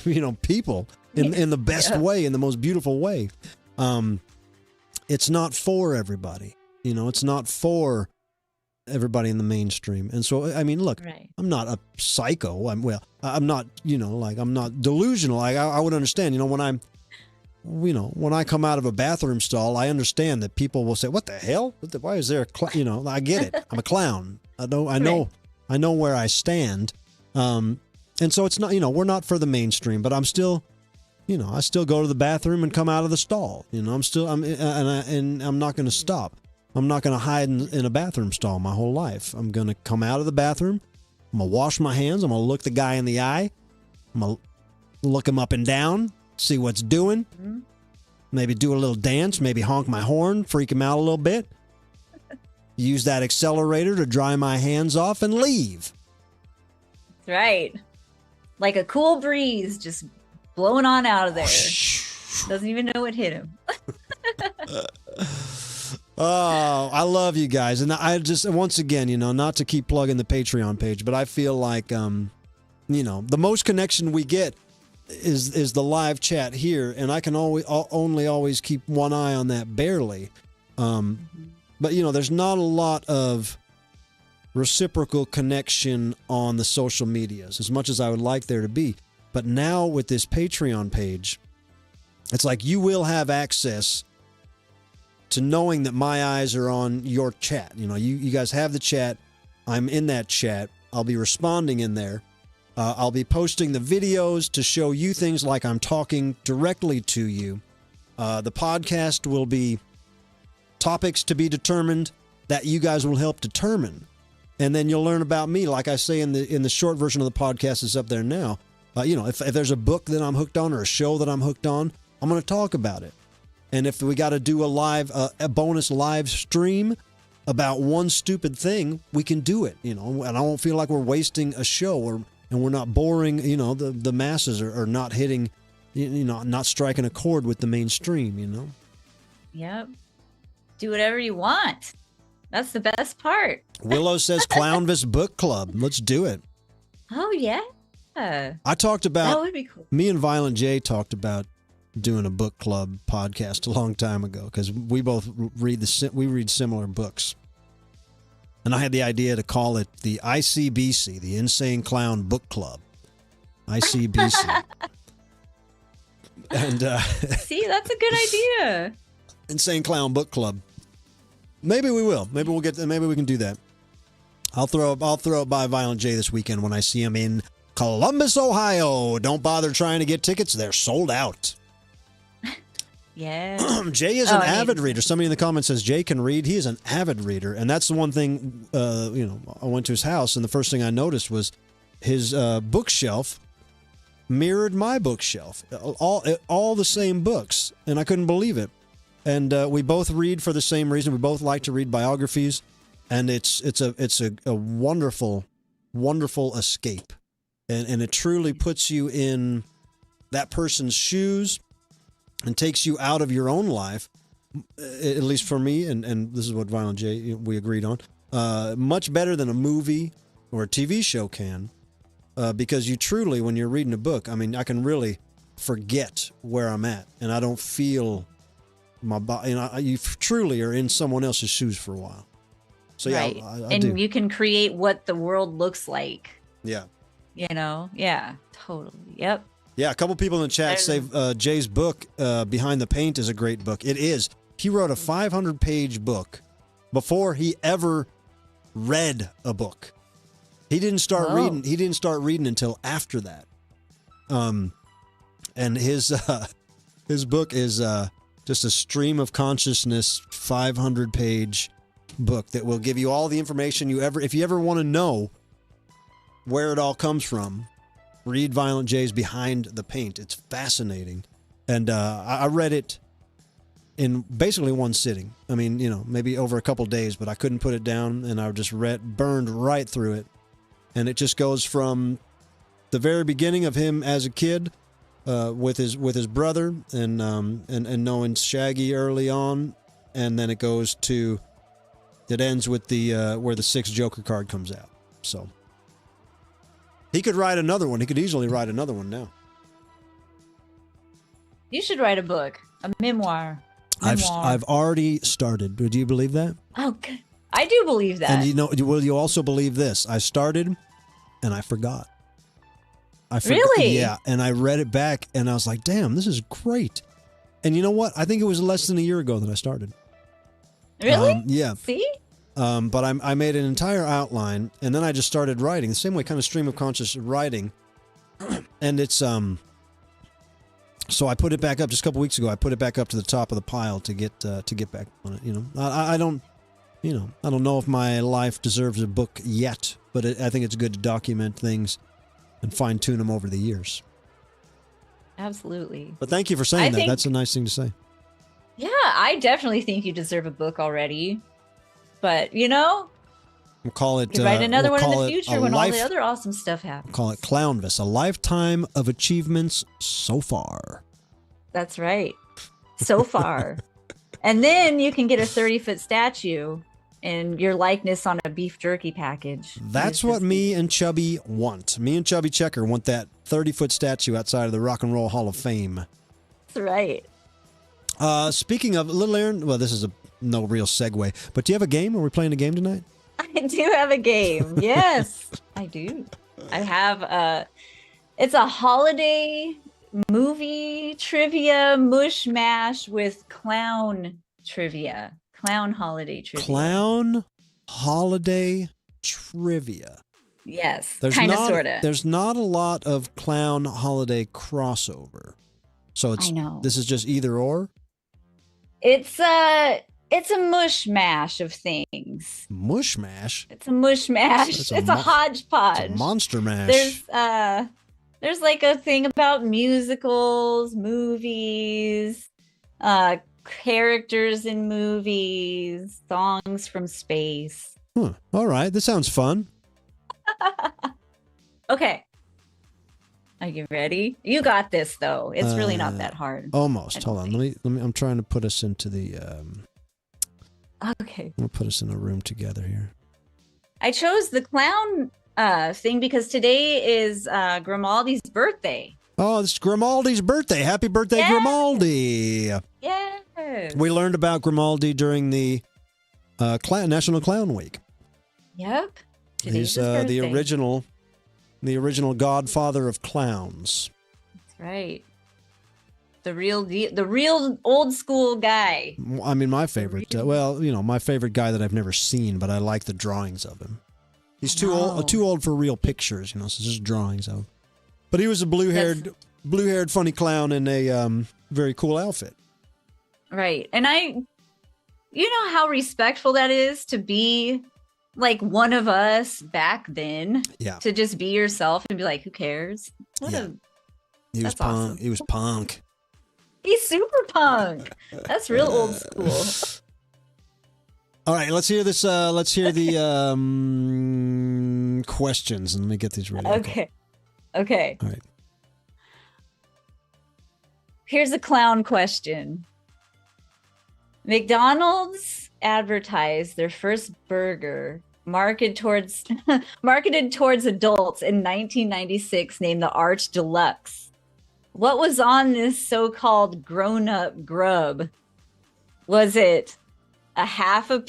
you know, people in the best way, in the most beautiful way. It's not for everybody, you know. It's not for everybody in the mainstream. And so, I mean, look, Right. I'm not a psycho. I'm not, you know, like I'm not delusional. I would understand, you know, when I come out of a bathroom stall, I understand that people will say, "What the hell? Why is there a you know?" I get it. I'm a clown. I know where I stand. And so it's not, you know, we're not for the mainstream, but I'm still, you know, I still go to the bathroom and come out of the stall. You know, and I'm not going to stop. I'm not going to hide in a bathroom stall my whole life. I'm going to come out of the bathroom. I'm going to wash my hands. I'm going to look the guy in the eye. I'm going to look him up and down, see what's doing. Mm-hmm. Maybe do a little dance, maybe honk my horn, freak him out a little bit. Use that accelerator to dry my hands off and leave. That's right. Like a cool breeze just blowing on out of there. Doesn't even know what hit him. Oh, I love you guys. And I just, once again, you know, not to keep plugging the Patreon page, but I feel like, you know, the most connection we get is the live chat here. And I can only always keep one eye on that barely. But, you know, there's not a lot of reciprocal connection on the social medias as much as I would like there to be. But now with this Patreon page, it's like you will have access to knowing that my eyes are on your chat. You know, you guys have the chat. I'm in that chat. I'll be responding in there. I'll be posting the videos to show you things like I'm talking directly to you. The podcast will be topics to be determined that you guys will help determine. And then you'll learn about me. Like I say in the short version of the podcast is up there now. You know, if there's a book that I'm hooked on or a show that I'm hooked on, I'm going to talk about it. And if we got to do a bonus live stream about one stupid thing, we can do it, you know, and I won't feel like we're wasting a show and we're not boring, you know, the masses are not hitting, you know, not striking a chord with the mainstream, you know. Yep. Do whatever you want. That's the best part. Willow says Clownvis Book Club. Let's do it. Oh, yeah. I talked about, that would be cool. Me and Violent J talked about doing a book club podcast a long time ago because we both read similar books. And I had the idea to call it the ICBC, the Insane Clown Book Club. ICBC. And see, that's a good idea. Insane Clown Book Club. Maybe we will. Maybe we can do that. I'll throw it by Violent J this weekend when I see him in Columbus, Ohio. Don't bother trying to get tickets. They're sold out. Yeah. Jay is an avid reader. Somebody in the comments says Jay can read. He is an avid reader. And that's the one thing, you know, I went to his house and the first thing I noticed was his bookshelf mirrored my bookshelf. All the same books. And I couldn't believe it. And we both read for the same reason. We both like to read biographies. And it's a wonderful, wonderful escape. And it truly puts you in that person's shoes and takes you out of your own life, at least for me, and this is what Violent J we agreed on, much better than a movie or a TV show can, because you truly, when you're reading a book, I mean, I can really forget where I'm at, and I don't feel my body, you know, you truly are in someone else's shoes for a while. So yeah, right. I do. You can create what the world looks like. Yeah. You know? Yeah, totally. Yep. Yeah, a couple people in the chat say Jay's book, Behind the Paint, is a great book. It is. He wrote a 500-page book before he ever read a book. He didn't start reading. He didn't start reading until after that. And his book is just a stream of consciousness 500-page book that will give you all the information if you ever want to know where it all comes from. Read Violent J's Behind the Paint. It's fascinating. And I read it in basically one sitting. I mean, maybe over a couple days, but I couldn't put it down, and I just burned right through it. And it just goes from the very beginning of him as a kid with his brother and knowing Shaggy early on, and then it ends with the where the 6th Joker card comes out. So he could write another one. He could easily write another one now. You should write a book, a memoir. I've already started. Would you believe that? Oh, good. I do believe that. And will you also believe this? I started and I forgot. Really? Yeah. And I read it back and I was like, damn, this is great. And you know what? I think it was less than a year ago that I started. Really? Yeah. See? But I made an entire outline and then I just started writing the same way, kind of stream of conscious writing. And it's, so I put it back up just a couple weeks ago. I put it back up to the top of the pile to get back on it. I don't know if my life deserves a book yet, but I think it's good to document things and fine tune them over the years. Absolutely. But thank you for saying that. That's a nice thing to say. Yeah, I definitely think you deserve a book already. But We'll call it. You write another one in the future when all the other awesome stuff happens. We'll call it Clownvis, a lifetime of achievements so far. That's right. So far. And then you can get a 30-foot statue and your likeness on a beef jerky package. That's what me and Chubby want. Me and Chubby Checker want that 30-foot statue outside of the Rock and Roll Hall of Fame. That's right. Speaking of, Little Aaron, well, this is no real segue, but do you have a game? Are we playing a game tonight? I do have a game. Yes, I do. I have it's a holiday movie trivia mush mash with clown trivia. Clown holiday trivia. Clown holiday trivia. Yes, kind of, sort of. There's not a lot of clown holiday crossover. So this is just either or? It's a mush mash of things. Mush mash? It's a mush mash. It's a hodgepodge. It's a monster mash. There's like a thing about musicals, movies, characters in movies, songs from space. Huh. All right. This sounds fun. Okay. Are you ready? You got this, though. It's really not that hard. Almost. Hold on. Let me. I'm trying to put us into the. Okay. We'll put us in a room together here. I chose the clown thing because today is Grimaldi's birthday. Oh, it's Grimaldi's birthday. Happy birthday, yes. Grimaldi. Yes. We learned about Grimaldi during the National Clown Week. Yep. He's the original godfather of clowns. That's right. The real old school guy. I mean, my favorite. My favorite guy that I've never seen, but I like the drawings of him. He's too old for real pictures, so it's just drawings of him. But he was a blue-haired funny clown in a very cool outfit. Right, and you know how respectful that is to be like one of us back then. Yeah. To just be yourself and be like, who cares? He was punk. Awesome. He was punk. He's super punk. That's real old school. All right, let's hear this. Let's hear the questions, and let me get these ready. Okay. All right. Here's a clown question. McDonald's advertised their first burger marketed towards adults in 1996 named the Arch Deluxe. What was on this so-called grown-up grub? Was it a half a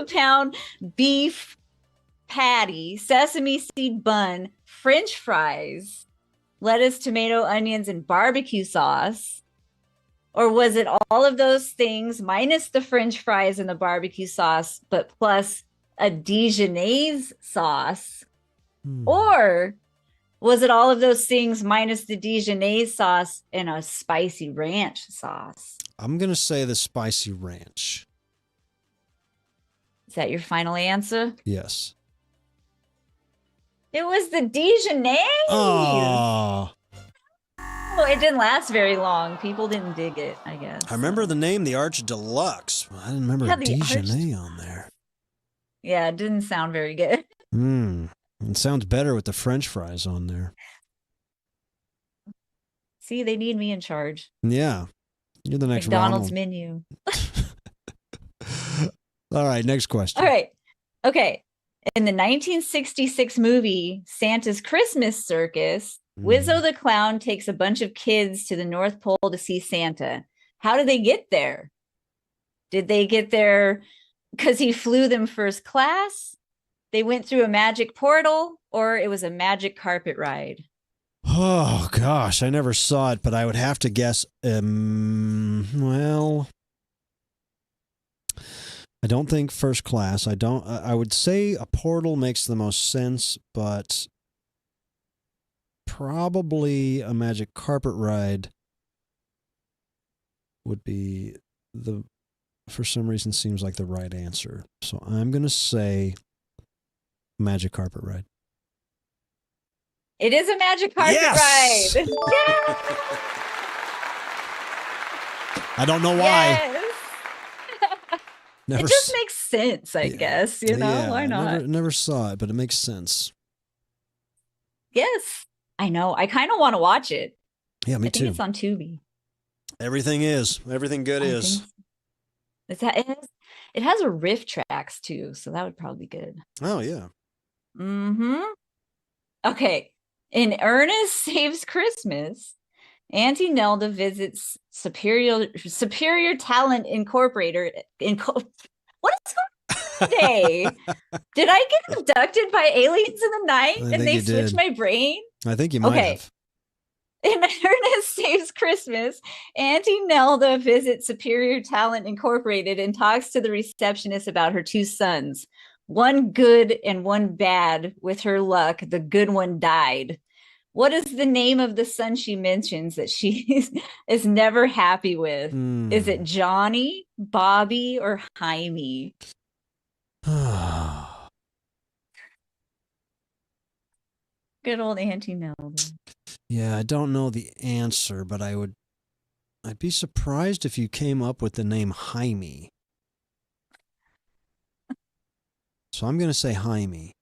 pound beef patty, sesame seed bun, French fries, lettuce, tomato, onions, and barbecue sauce? Or was it all of those things minus the French fries and the barbecue sauce, but plus a Dijonnaise sauce? Or was it all of those things minus the Dijonnaise sauce and a spicy ranch sauce? I'm going to say the spicy ranch. Is that your final answer? Yes. It was the Dijonnaise. Oh. Well, it didn't last very long. People didn't dig it, I guess. I remember the name, the Arch Deluxe. I didn't remember Yeah, a the Dijonnaise on there. Yeah, it didn't sound very good. It sounds better with the French fries on there. See, they need me in charge. Yeah. You're the next McDonald's Ronald. menu. All right, next question. All right. Okay. In the 1966 movie Santa's Christmas Circus, Wizzo the Clown takes a bunch of kids to the North Pole to see Santa. How did they get there? Did they get there because he flew them first class? They went through a magic portal, or it was a magic carpet ride? Oh, gosh. I never saw it, but I would have to guess. Well, I don't think first class. I would say a portal makes the most sense, but probably a magic carpet ride would be for some reason, seems like the right answer. So I'm going to say magic carpet ride. It is a magic carpet Yes! ride. Yeah. I don't know why. Yes. Never It just makes sense, I guess. You know, yeah, why not? Never saw it, but it makes sense. Yes. I know. I kind of want to watch it. Yeah, me I think too. it's on Tubi. Everything is. Everything good I is. think it has a riff tracks too, so that would probably be good. Oh, yeah. Mm-hmm. Okay. In Ernest Saves Christmas, Auntie Nelda visits Superior Talent Incorporated. What is going on today? Did I get abducted by aliens in the night and they switched my brain? I think you might have. In Ernest Saves Christmas, Auntie Nelda visits Superior Talent Incorporated and talks to the receptionist about her two sons. One good and one bad. With her luck, the good one died. What is the name of the son she mentions that she is never happy with? Is it Johnny, Bobby, or Jaime? Good old Auntie Nelda. Yeah, I don't know the answer, but I'd be surprised if you came up with the name Jaime. So I'm going to say Jaime.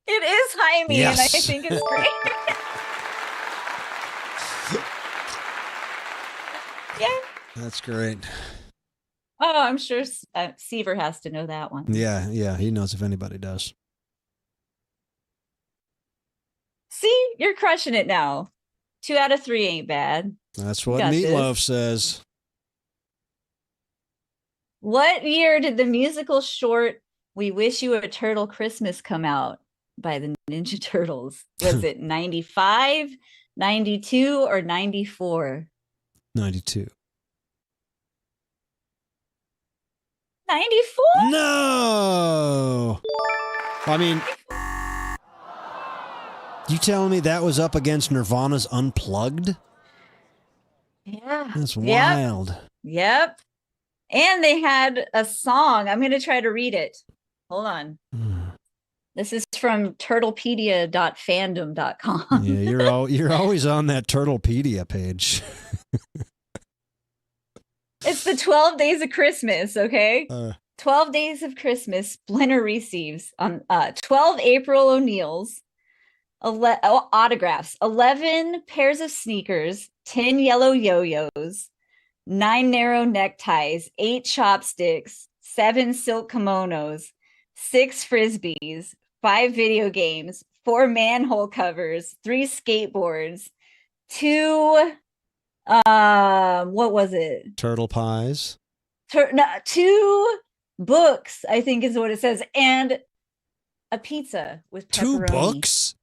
It is Jaime, Yes. and I think it's great. Yeah. That's great. Oh, I'm sure Seaver has to know that one. Yeah, he knows if anybody does. See, you're crushing it now. 2 out of 3 ain't bad. That's what Got Meatloaf this. says. What year did the musical short We Wish You a Turtle Christmas come out by the Ninja Turtles? Was it 95, 92, or 94? 92. 94? No! I mean, you telling me that was up against Nirvana's Unplugged? Yeah. That's Yep. wild. Yep. And they had a song. I'm going to try to read it. Hold on. This is from turtlepedia.fandom.com. Yeah, you're always on that Turtlepedia page. It's the 12 Days of Christmas, okay? 12 Days of Christmas, Splinter receives on 12 April O'Neill's autographs, 11 pairs of sneakers, 10 yellow yo-yos, 9 narrow neckties, 8 chopsticks, 7 silk kimonos, 6 frisbees, 5 video games, 4 manhole covers, 3 skateboards, 2 what was it? Turtle pies. 2 books, I think is what it says, and a pizza with 2 pepperoni. books?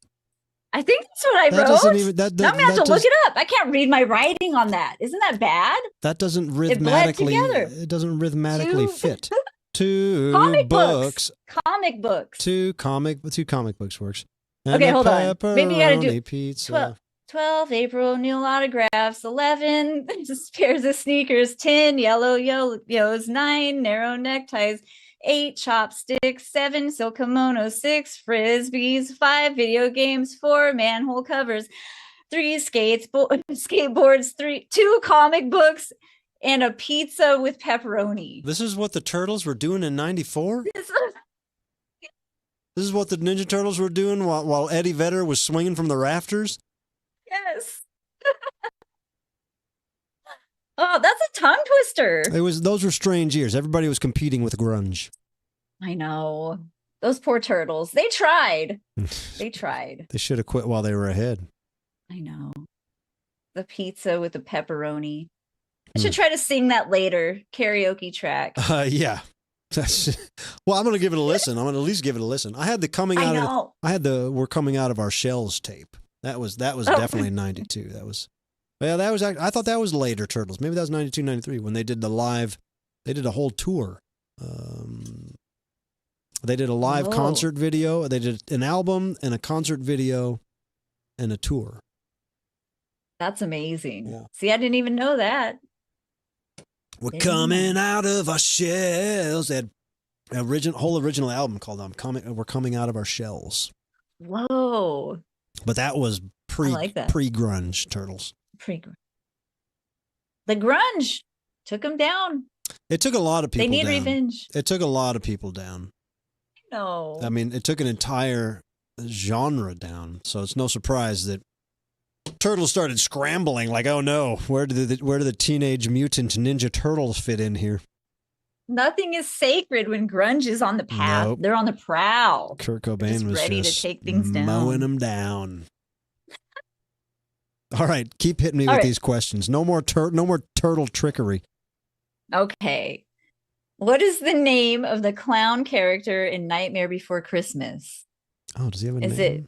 I think that's what I That wrote. doesn't even that. Now I'm gonna have to that look it up. I can't read my writing on that. Isn't that bad? That doesn't bled rhythmatically. together. It doesn't rhythmatically Two- fit. Two Comic books. Comic books. Two comic books works. And Okay, a hold on. Maybe you gotta do pepperoni pizza. 12 April, new autographs. 11 pairs of sneakers. 10 yellow yo-yos. 9 narrow neckties. 8 chopsticks. 7 silk kimonos. 6 frisbees. 5 video games. 4 manhole covers. 3 skateboards. 2 comic books, and a pizza with pepperoni. This is what the Turtles were doing in '94. This This is what the Ninja Turtles were doing while Eddie Vedder was swinging from the rafters. Yes. Oh, that's a tongue twister. Those were strange years. Everybody was competing with grunge. I know. Those poor turtles. They tried. They tried. They should have quit while they were ahead. I know. The pizza with the pepperoni. I should try to sing that later. Karaoke track. Yeah. Well, I'm going to give it a listen. I'm going to at least give it a listen. I had the We're Coming Out of Our Shells tape. That was definitely 92. I thought that was later Turtles. Maybe that was 92, 93 when they did they did a whole tour. They did a live concert video. They did an album and a concert video and a tour. That's amazing. Yeah. See, I didn't even know that. We're coming out of our shells. That whole original album called We're Coming Out of Our Shells. Whoa. But that was that. pre-grunge Turtles. Pre-grunge. The grunge took them down. It took a lot of people down. They need revenge. It took a lot of people down. No. I mean, it took an entire genre down. So it's no surprise that Turtles started scrambling like, oh no, where do the Teenage Mutant Ninja Turtles fit in here? Nothing is sacred when grunge is on the path. Nope. They're on the prowl. Kurt Cobain was ready just to take things down. mowing them down. All right, keep hitting me with these questions. No more turtle trickery. Okay. What is the name of the clown character in Nightmare Before Christmas? Oh, does he have a name? Is it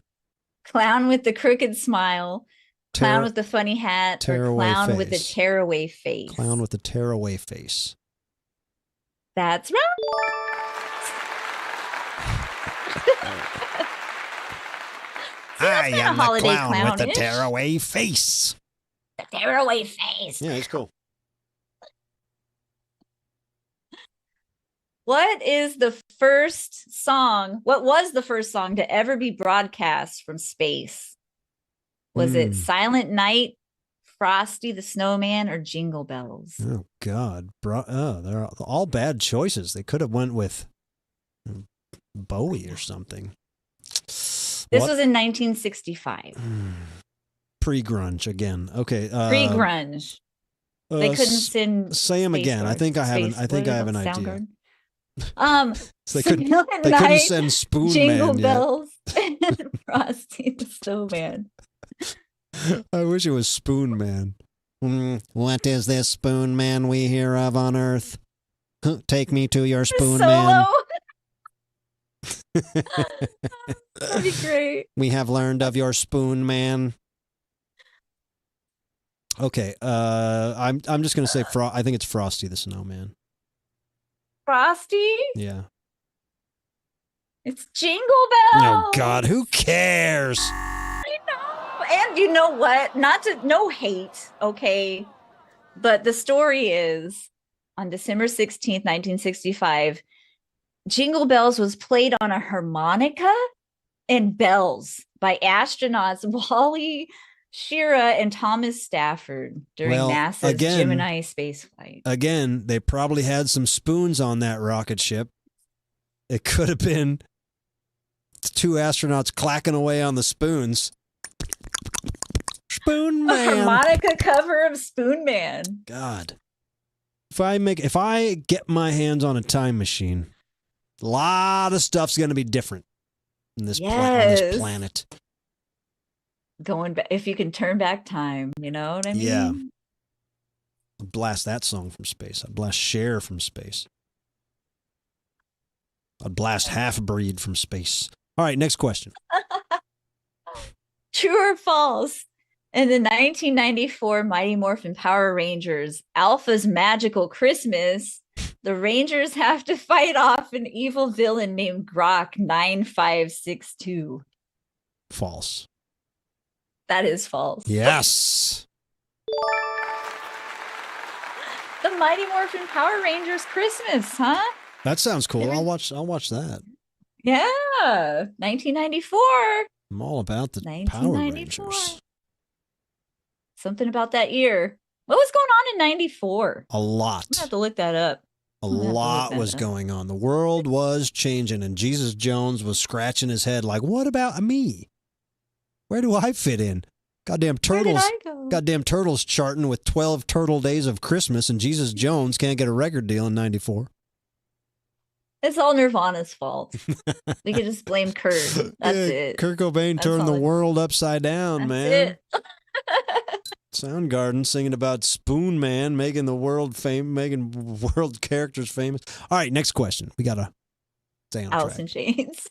Clown with the Crooked Smile, Clown with the Funny Hat, or Clown with the Tearaway Face? Clown with the Tearaway Face. That's right. I am the clown with the clownish. tearaway face. The Tearaway Face. Yeah, it's cool. What was the first song to ever be broadcast from space? Was it Silent Night, Frosty the Snowman, or Jingle Bells? Oh God, they're all bad choices. They could have went with Bowie or something. This was in 1965. Pre-grunge again. Okay. Pre-grunge. They couldn't say them again. I think I have an idea. Soundgarden? So they couldn't send Spoon Jingle Man yet. Bells, and Frosty the Snowman. I wish it was Spoon Man. What is this Spoon Man we hear of on Earth? Take me to your Spoon Man. That'd be great. We have learned of your Spoon Man. Okay, I'm just gonna say I think it's Frosty the Snowman. Frosty? Yeah. It's Jingle Bells. Oh God, who cares? I know. And you know what? No hate, okay? But the story is on December 16th, 1965, Jingle Bells was played on a harmonica and bells by astronauts Wally Schirra and Thomas Stafford during NASA's Gemini spaceflight. Again, they probably had some spoons on that rocket ship. It could have been two astronauts clacking away on the spoons. Spoon Man. A harmonica cover of Spoon Man. God. If I get my hands on a time machine, a lot of stuff's going to be different in this, on this planet. Going back, if you can turn back time, you know what I mean? Yeah. I'd blast that song from space. I'd blast Cher from space. I'd blast Half Breed from space. All right, next question. True or false? In the 1994 Mighty Morphin Power Rangers Alpha's Magical Christmas, the Rangers have to fight off an evil villain named Grok 9562. False. That is false. Yes. The Mighty Morphin Power Rangers Christmas, huh? That sounds cool. I'll watch that. Yeah. 1994. I'm all about the Power 1994. Rangers. Something about that year. What was going on in 94? A lot. I'm gonna have to look that up. A lot was going on. The world was changing, and Jesus Jones was scratching his head like, what about me? Where do I fit in? Goddamn turtles. Where did I go? Goddamn turtles charting with 12 turtle days of Christmas, and Jesus Jones can't get a record deal in 94. It's all Nirvana's fault. We could just blame Kurt. That's it. Kurt Cobain turned the world upside down, man. It. Soundgarden singing about Spoon Man making the world making world characters famous. All right, next question. We gotta stay on Alice in track. Chains.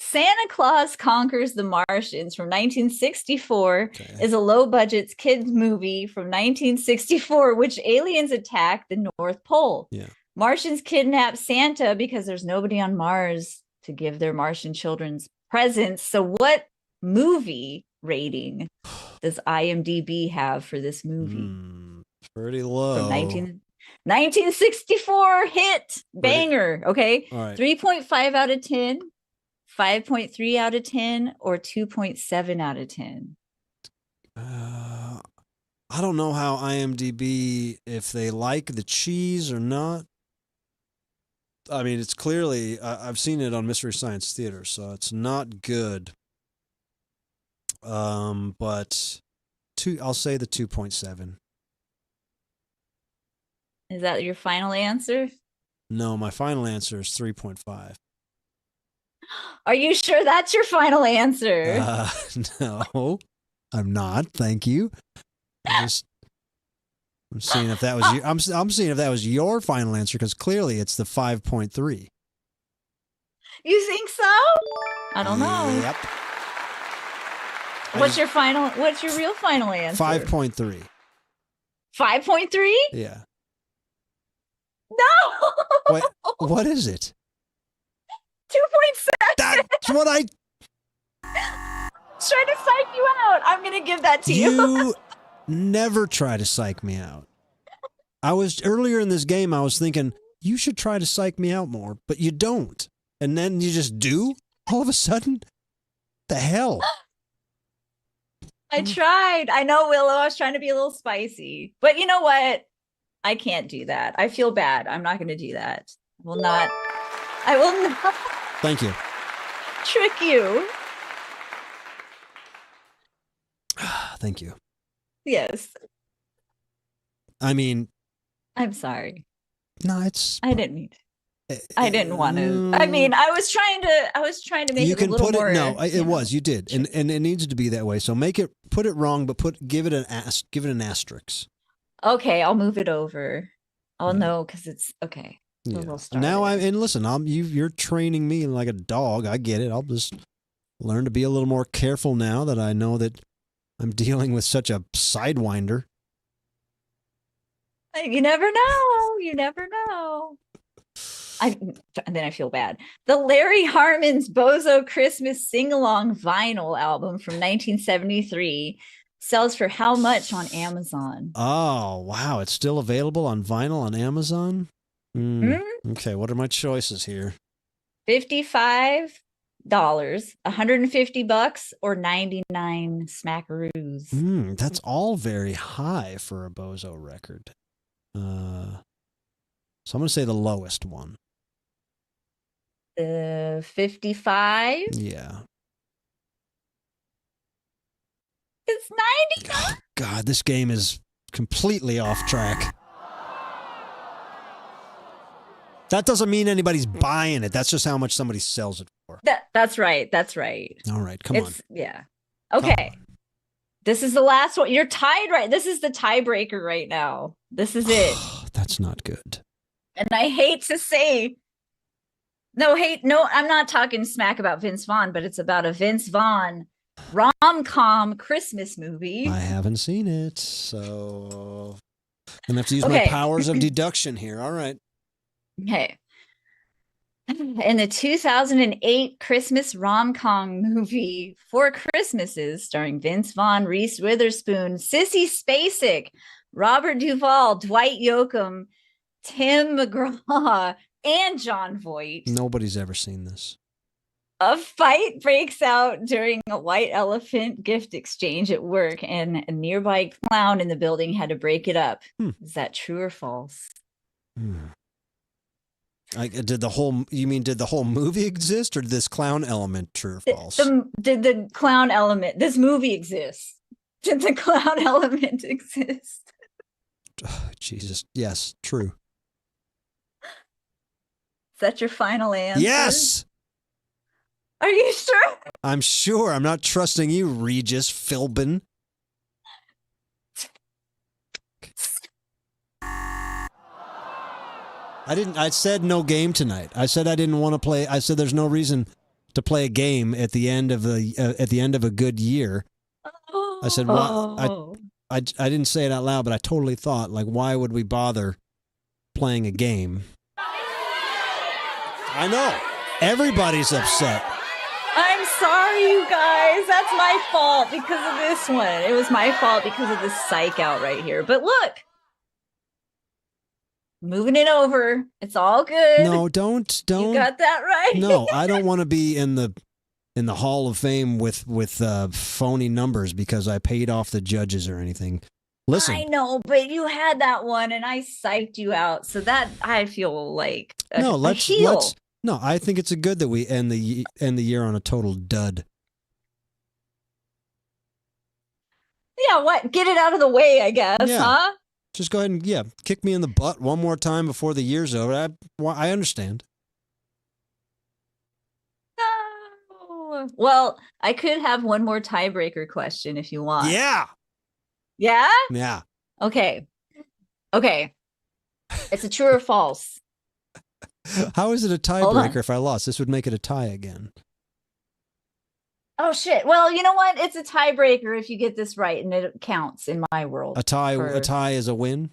Santa Claus Conquers the Martians from 1964 is a low-budget kids movie from 1964, which aliens attack the North Pole. Yeah. Martians kidnap Santa because there's nobody on Mars to give their Martian children's presents. So what movie rating does IMDb have for this movie? Pretty low. From 1964 hit banger. Okay. All right. 3.5 out of 10, 5.3 out of 10, or 2.7 out of 10. I don't know how IMDb, if they like the cheese or not. I mean, it's clearly, I've seen it on Mystery Science Theater, so it's not good. But I'll say the 2.7. Is that your final answer? No, my final answer is 3.5. Are you sure that's your final answer? No, I'm not. Thank you. I'm seeing if that was you. I'm seeing if that was your final answer, because clearly it's the 5.3. You think so? I don't know. Yep. What's your real final answer? 5.3. 5.3? Yeah. No. What is it? 2.7. That's what I Trying to psych you out. I'm gonna give that to you. You never try to psych me out. I was earlier in this game, I was thinking, you should try to psych me out more, but you don't. And then you just do all of a sudden? The hell? I tried. I know, Willow. I was trying to be a little spicy. But you know what? I can't do that. I feel bad. I'm not going to do that. I will not Thank you. trick you. Thank you. Yes. I mean, I'm sorry. no, it's. I didn't mean to. I didn't want to. I mean, I was trying to make You it can a little put more. it. No, it was. You did, and it needs to be that way. So put it wrong, but give it an asterisk. Okay, I'll move it over. I'll know because it's okay. So Yeah. we'll start Now it. listen. You're training me like a dog. I get it. I'll just learn to be a little more careful now that I know that I'm dealing with such a sidewinder. You never know. You never know. And then I feel bad. The Larry Harmon's Bozo Christmas Sing-Along vinyl album from 1973 sells for how much on Amazon? Oh, wow. It's still available on vinyl on Amazon? Okay, what are my choices here? $55, $150, or 99 smackaroos. That's all very high for a Bozo record. So I'm going to say the lowest one. 55. Yeah. It's 99. Oh, God, this game is completely off track. That doesn't mean anybody's buying it. That's just how much somebody sells it for. That's right. That's right. All right, come on. Yeah. Okay. This is the last one. You're tied, right? This is the tiebreaker right now. This is it. That's not good. And I hate to say, no, I'm not talking smack about Vince Vaughn, but it's about a Vince Vaughn rom-com Christmas movie. I haven't seen it, so I'm gonna have to use my Okay. powers of deduction here. All right. Okay. In the 2008 Christmas rom-com movie Four Christmases, starring Vince Vaughn, Reese Witherspoon, Sissy Spacek, Robert Duvall, Dwight Yoakam, Tim McGraw, and Jon Voight, Nobody's ever seen this. a fight breaks out during a white elephant gift exchange at work, and a nearby clown in the building had to break it up. Is that true or false? Did the whole movie exist, or did this clown element true or false? Did the clown element, this movie exists? Did the clown element exist? Jesus. Yes, true. Is that your final answer? Yes. Are you sure? I'm sure. I'm not trusting you, Regis Philbin. I said no game tonight. I said I didn't want to play. I said there's no reason to play a game at the end of a good year. I said I didn't say it out loud, but I totally thought, like, why would we bother playing a game? I know. Everybody's upset. I'm sorry, you guys. That's my fault because of this one. It was my fault because of this psych out right here. But look, moving it over. It's all good. No, don't. You got that right. No, I don't want to be in the Hall of Fame with phony numbers because I paid off the judges or anything. Listen, I know, but you had that one, and I psyched you out, so that I feel like a heel. No, I think it's good that we end the year on a total dud. Yeah, what? Get it out of the way, I guess, huh? Just go ahead and kick me in the butt one more time before the year's over. I understand. No. Well, I could have one more tiebreaker question if you want. Yeah. Yeah? Yeah. Okay. It's a true or false. How is it a tiebreaker if I lost? This would make it a tie again. Oh, shit. Well, you know what? It's a tiebreaker if you get this right, and it counts in my world. A tie is a win?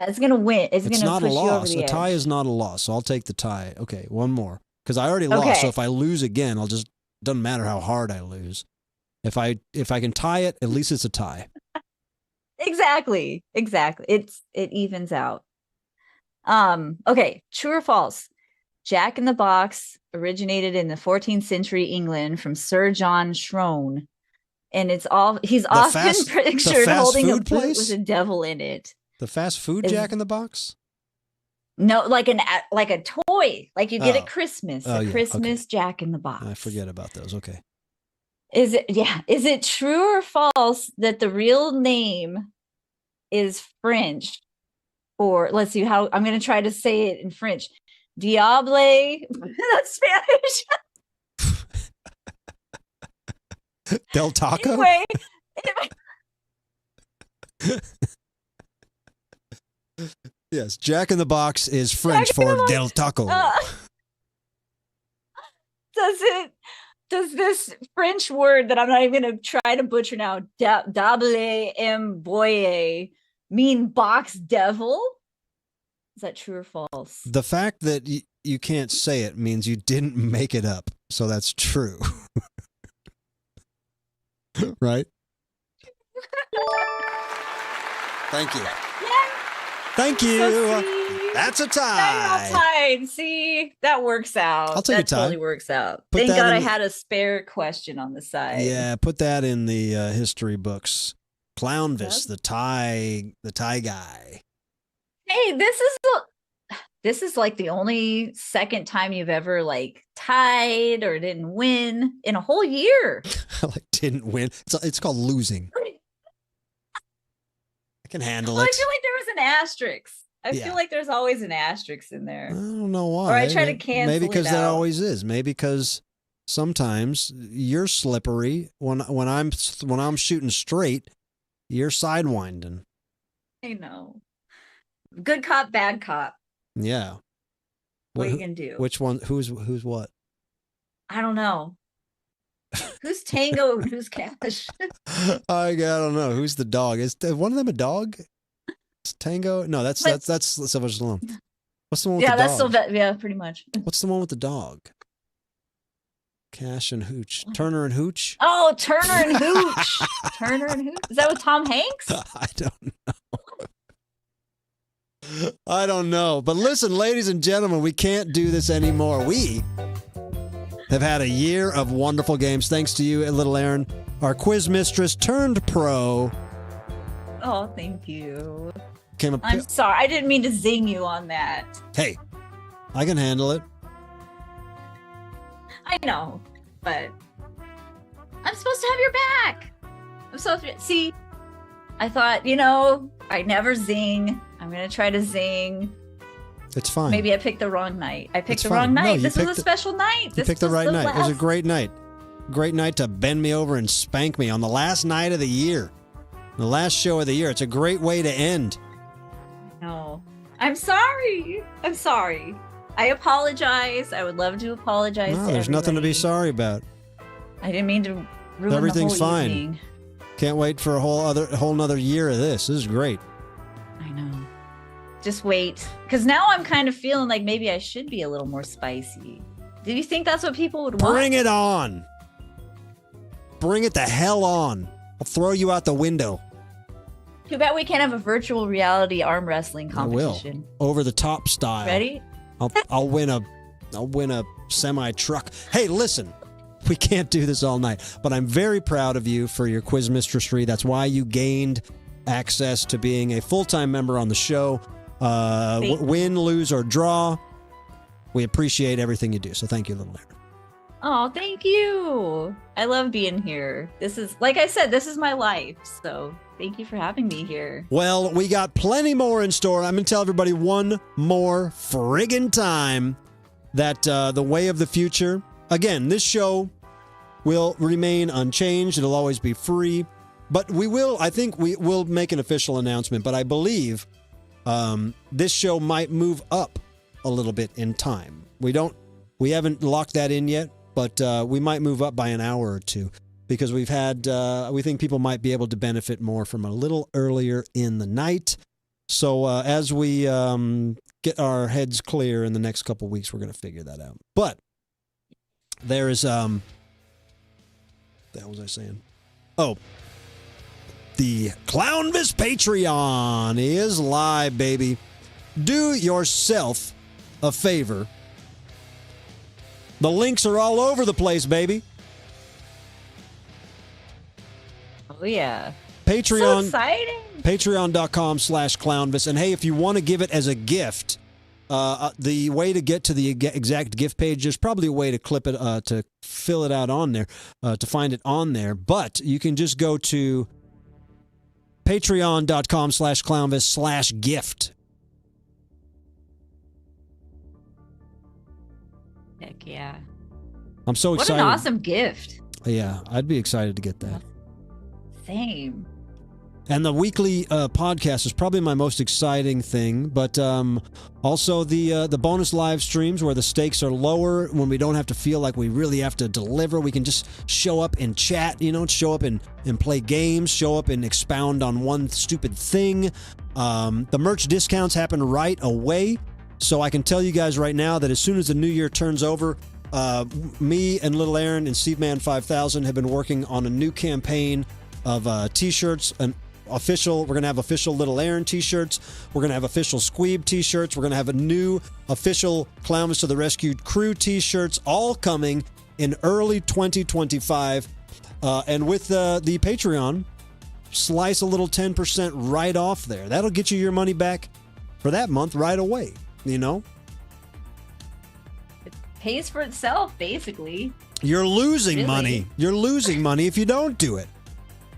It's going to win. It's going to not a push you over loss. the A tie edge. is not a loss, so I'll take the tie. Okay, one more. Because I already lost, so if I lose again, doesn't matter how hard I lose. If I can tie it, at least it's a tie. Exactly. It evens out. Okay, true or false? Jack in the Box originated in the 14th century England from Sir John Shrone, and he's often pictured holding a boot with a devil in it. The fast food Jack in the Box? No, like a toy, like you get at Christmas, Christmas Jack in the Box. I forget about those. Okay. Is it true or false that the real name is French? Or let's see how I'm going to try to say it in French. Diable. That's Spanish. Del Taco? Anyway, yes, Jack in the Box is French for Del Taco. Does this French word that I'm not even going to try to butcher now, dable emboye, mean box devil? Is that true or false? The fact that you can't say it means you didn't make it up, so that's true. Right? Thank you. Yeah. Thank you. So that's a tie. Now you're all tied. See, that works out. I'll take a tie. That totally works out. Put Thank that God in I had a spare question on the side. Yeah, put that in the history books. Clownvis, the tie guy. Hey, this is like the only second time you've ever like tied or didn't win in a whole year. Like didn't win. It's called losing. I can handle Well, it. I feel like there was an asterisk. I feel like there's always an asterisk in there. I don't know why. Or I try to cancel Maybe because it there out. always is. Maybe because sometimes you're slippery when I'm shooting straight. You're sidewinding. I know. Good cop, bad cop. Yeah. What are you gonna do? Which one? Who's what? I don't know. Who's Tango and who's Cash? I don't know. Who's the dog? Is one of them a dog? Is Tango? No, that's Sylvester Stallone. What's the one with Yeah, the that's dog? yeah, pretty much. What's the one with the dog? Cash and Hooch. Turner and Hooch? Oh, Turner and Hooch. Turner and Hooch. Is that with Tom Hanks? I don't know. I don't know. But listen, ladies and gentlemen, we can't do this anymore. We have had a year of wonderful games. Thanks to you, little Aaron, our quiz mistress turned pro. Oh, thank you. Came up. I'm sorry. I didn't mean to zing you on that. Hey, I can handle it. I know, but I'm supposed to have your back. I'm supposed to see. I thought, I never zing. I'm gonna try to zing. It's fine. Maybe I picked the wrong night. I picked It's the fine. wrong No, night. you This was picked a special night. You This picked the was right night. It was a last- great night. Great night to bend me over and spank me on the last night of the year. The last show of the year. It's a great way to end. No, I'm sorry. I'm sorry. I apologize. I would love to apologize. No, to there's nothing to be everybody. sorry about. I didn't mean to ruin Everything's the whole fine. evening. Can't wait for a whole nother year of this. This is great. I know. Just wait, because now I'm kind of feeling like maybe I should be a little more spicy. Did you think that's what people would want? Bring it on. Bring it the hell on. I'll throw you out the window. Too bad we can't have a virtual reality arm wrestling I will. competition. Over the top style. Ready? I'll win a semi truck. Hey, listen. We can't do this all night, but I'm very proud of you for your quiz mistressry. That's why you gained access to being a full-time member on the show. Win, lose, or draw. We appreciate everything you do. So thank you, little Aaron. Oh, thank you. I love being here. This is, like I said, this is my life. So thank you for having me here. Well, we got plenty more in store. I'm going to tell everybody one more friggin' time that the way of the future, again, this show will remain unchanged. It'll always be free. But I think we will make an official announcement. But I believe this show might move up a little bit in time. We haven't locked that in yet, but we might move up by an hour or two because we think people might be able to benefit more from a little earlier in the night. So as we get our heads clear in the next couple weeks, we're going to figure that out. But there is, the hell was I saying? Oh, the Clownvis Patreon is live, baby. Do yourself a favor. The links are all over the place, baby. Oh, yeah. Patreon. So exciting. Patreon.com/Clownvis. And hey, if you want to give it as a gift, the way to get to the exact gift page, there's probably a way to clip it, to fill it out on there, to find it on there. But you can just go to patreon.com/Clownvis/gift. Heck yeah. I'm so What excited. an awesome gift. Yeah, I'd be excited to get that. Same. And the weekly podcast is probably my most exciting thing, but also the bonus live streams where the stakes are lower, when we don't have to feel like we really have to deliver. We can just show up and chat, show up and play games, show up and expound on one stupid thing. The merch discounts happen right away, so I can tell you guys right now that as soon as the new year turns over, me and Little Aaron and Steveman 5000 have been working on a new campaign of t-shirts, we're going to have official Little Aaron t-shirts. We're going to have official Squeeb t-shirts. We're going to have a new official Clownvis to the Rescue Crew t-shirts, all coming in early 2025. And with the Patreon, slice a little 10% right off there. That'll get you your money back for that month right away, It pays for itself, basically. You're losing Really? money. You're losing money if you don't do it.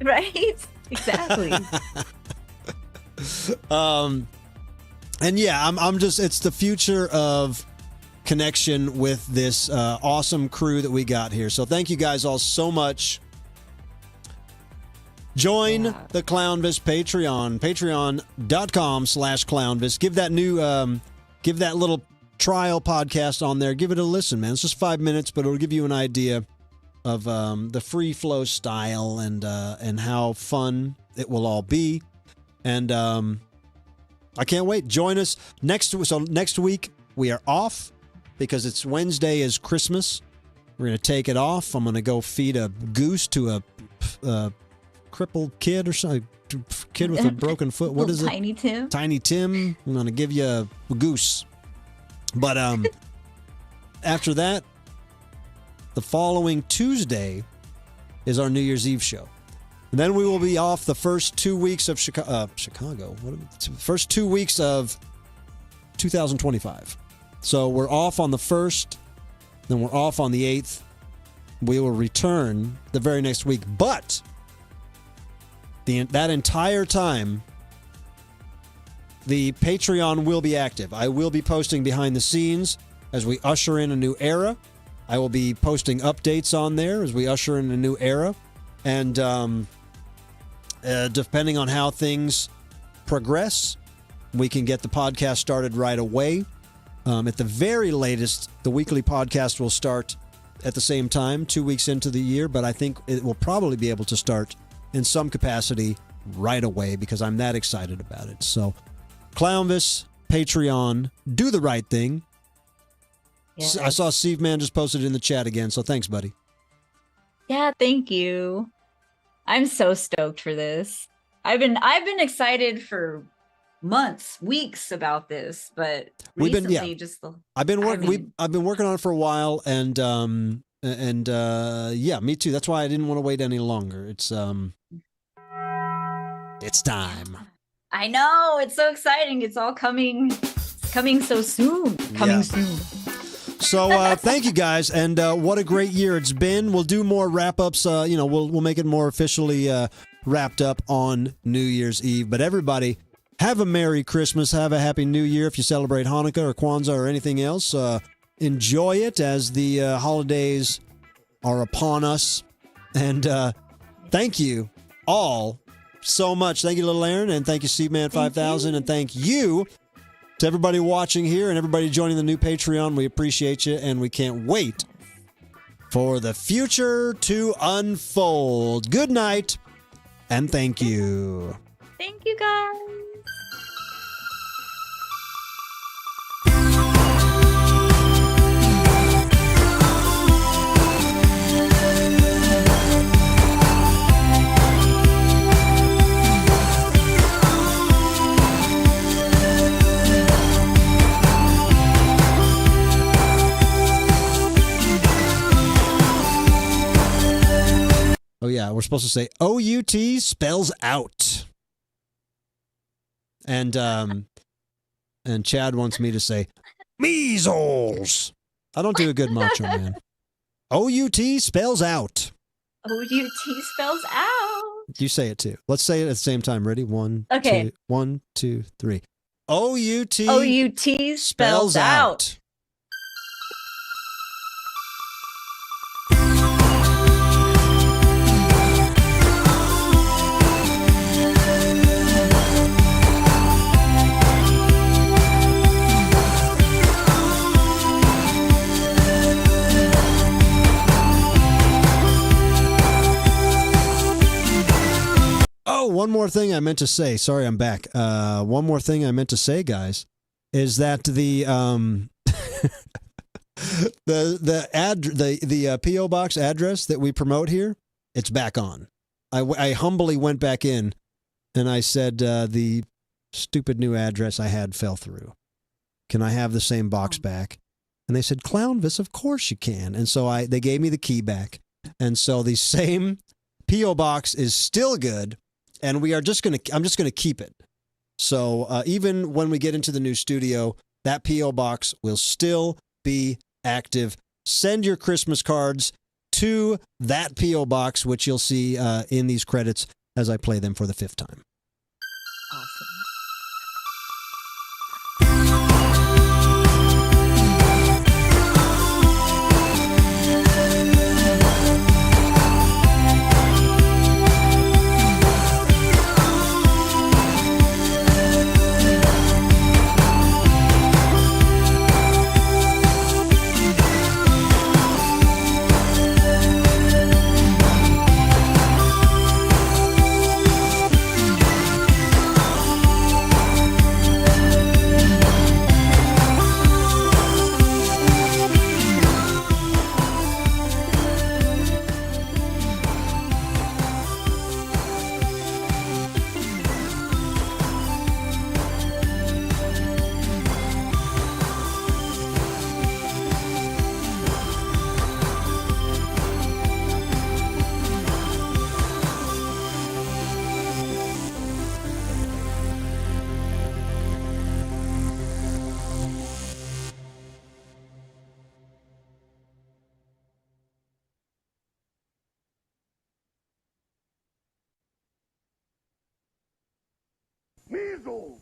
Right? Exactly. And yeah, I'm just, it's the future of connection with this awesome crew that we got here. So thank you guys all so much. Join the Clownvis Patreon, patreon.com/Clownvis. Give that give that little trial podcast on there. Give it a listen, man. It's just 5 minutes, but it'll give you an idea of the free flow style and how fun it will all be. And I can't wait. Join us next week. We are off because it's Wednesday is Christmas. We're going to take it off. I'm going to go feed a goose to a crippled kid or something. Kid with a broken foot. What is it? Tiny Tim. Tiny Tim. I'm going to give you a goose. But after that, the following Tuesday is our New Year's Eve show. And then we will be off the first 2 weeks of Chicago. First 2 weeks of 2025. So we're off on the 1st, then we're off on the 8th. We will return the very next week. But that entire time, the Patreon will be active. I will be posting behind the scenes as we usher in a new era. I will be posting updates on there as we usher in a new era. And depending on how things progress, we can get the podcast started right away. At the very latest, the weekly podcast will start at the same time, 2 weeks into the year, but I think it will probably be able to start in some capacity right away because I'm that excited about it. So, Clownvis, Patreon, do the right thing. Yes. I saw Steve Man just posted it in the chat again, so thanks, buddy. Yeah, thank you. I'm so stoked for this. I've been excited for months, weeks about this, but recently I've been working on it for a while, and yeah, me too. That's why I didn't want to wait any longer. It's time. I know, it's so exciting. It's all coming so soon. Soon. So thank you guys, and what a great year it's been. We'll do more wrap-ups. We'll make it more officially wrapped up on New Year's Eve. But everybody, have a Merry Christmas. Have a Happy New Year if you celebrate Hanukkah or Kwanzaa or anything else. Enjoy it as the holidays are upon us. And thank you all so much. Thank you, Little Aaron, and thank you, Steve Man 5000, and thank you to everybody watching here and everybody joining the new Patreon. We appreciate you, and we can't wait for the future to unfold. Good night, and thank you. Thank you, guys. Oh, yeah, we're supposed to say OUT spells out. And Chad wants me to say measles. I don't do a good Macho Man. OUT spells out. OUT spells out. You say it too. Let's say it at the same time. Ready? One, okay. Two, 1, 2, 3. OUT spells out. Oh, one more thing I meant to say. Sorry, I'm back. One more thing I meant to say, guys, is that the the PO box address that we promote here, it's back on. I humbly went back in, and I said the stupid new address I had fell through. Can I have the same box back? And they said, Clownvis, of course you can. And so they gave me the key back, and so the same PO box is still good. And I'm just gonna keep it. So even when we get into the new studio, that P.O. box will still be active. Send your Christmas cards to that P.O. box, which you'll see in these credits as I play them for the 5th time. Awesome. sizzle.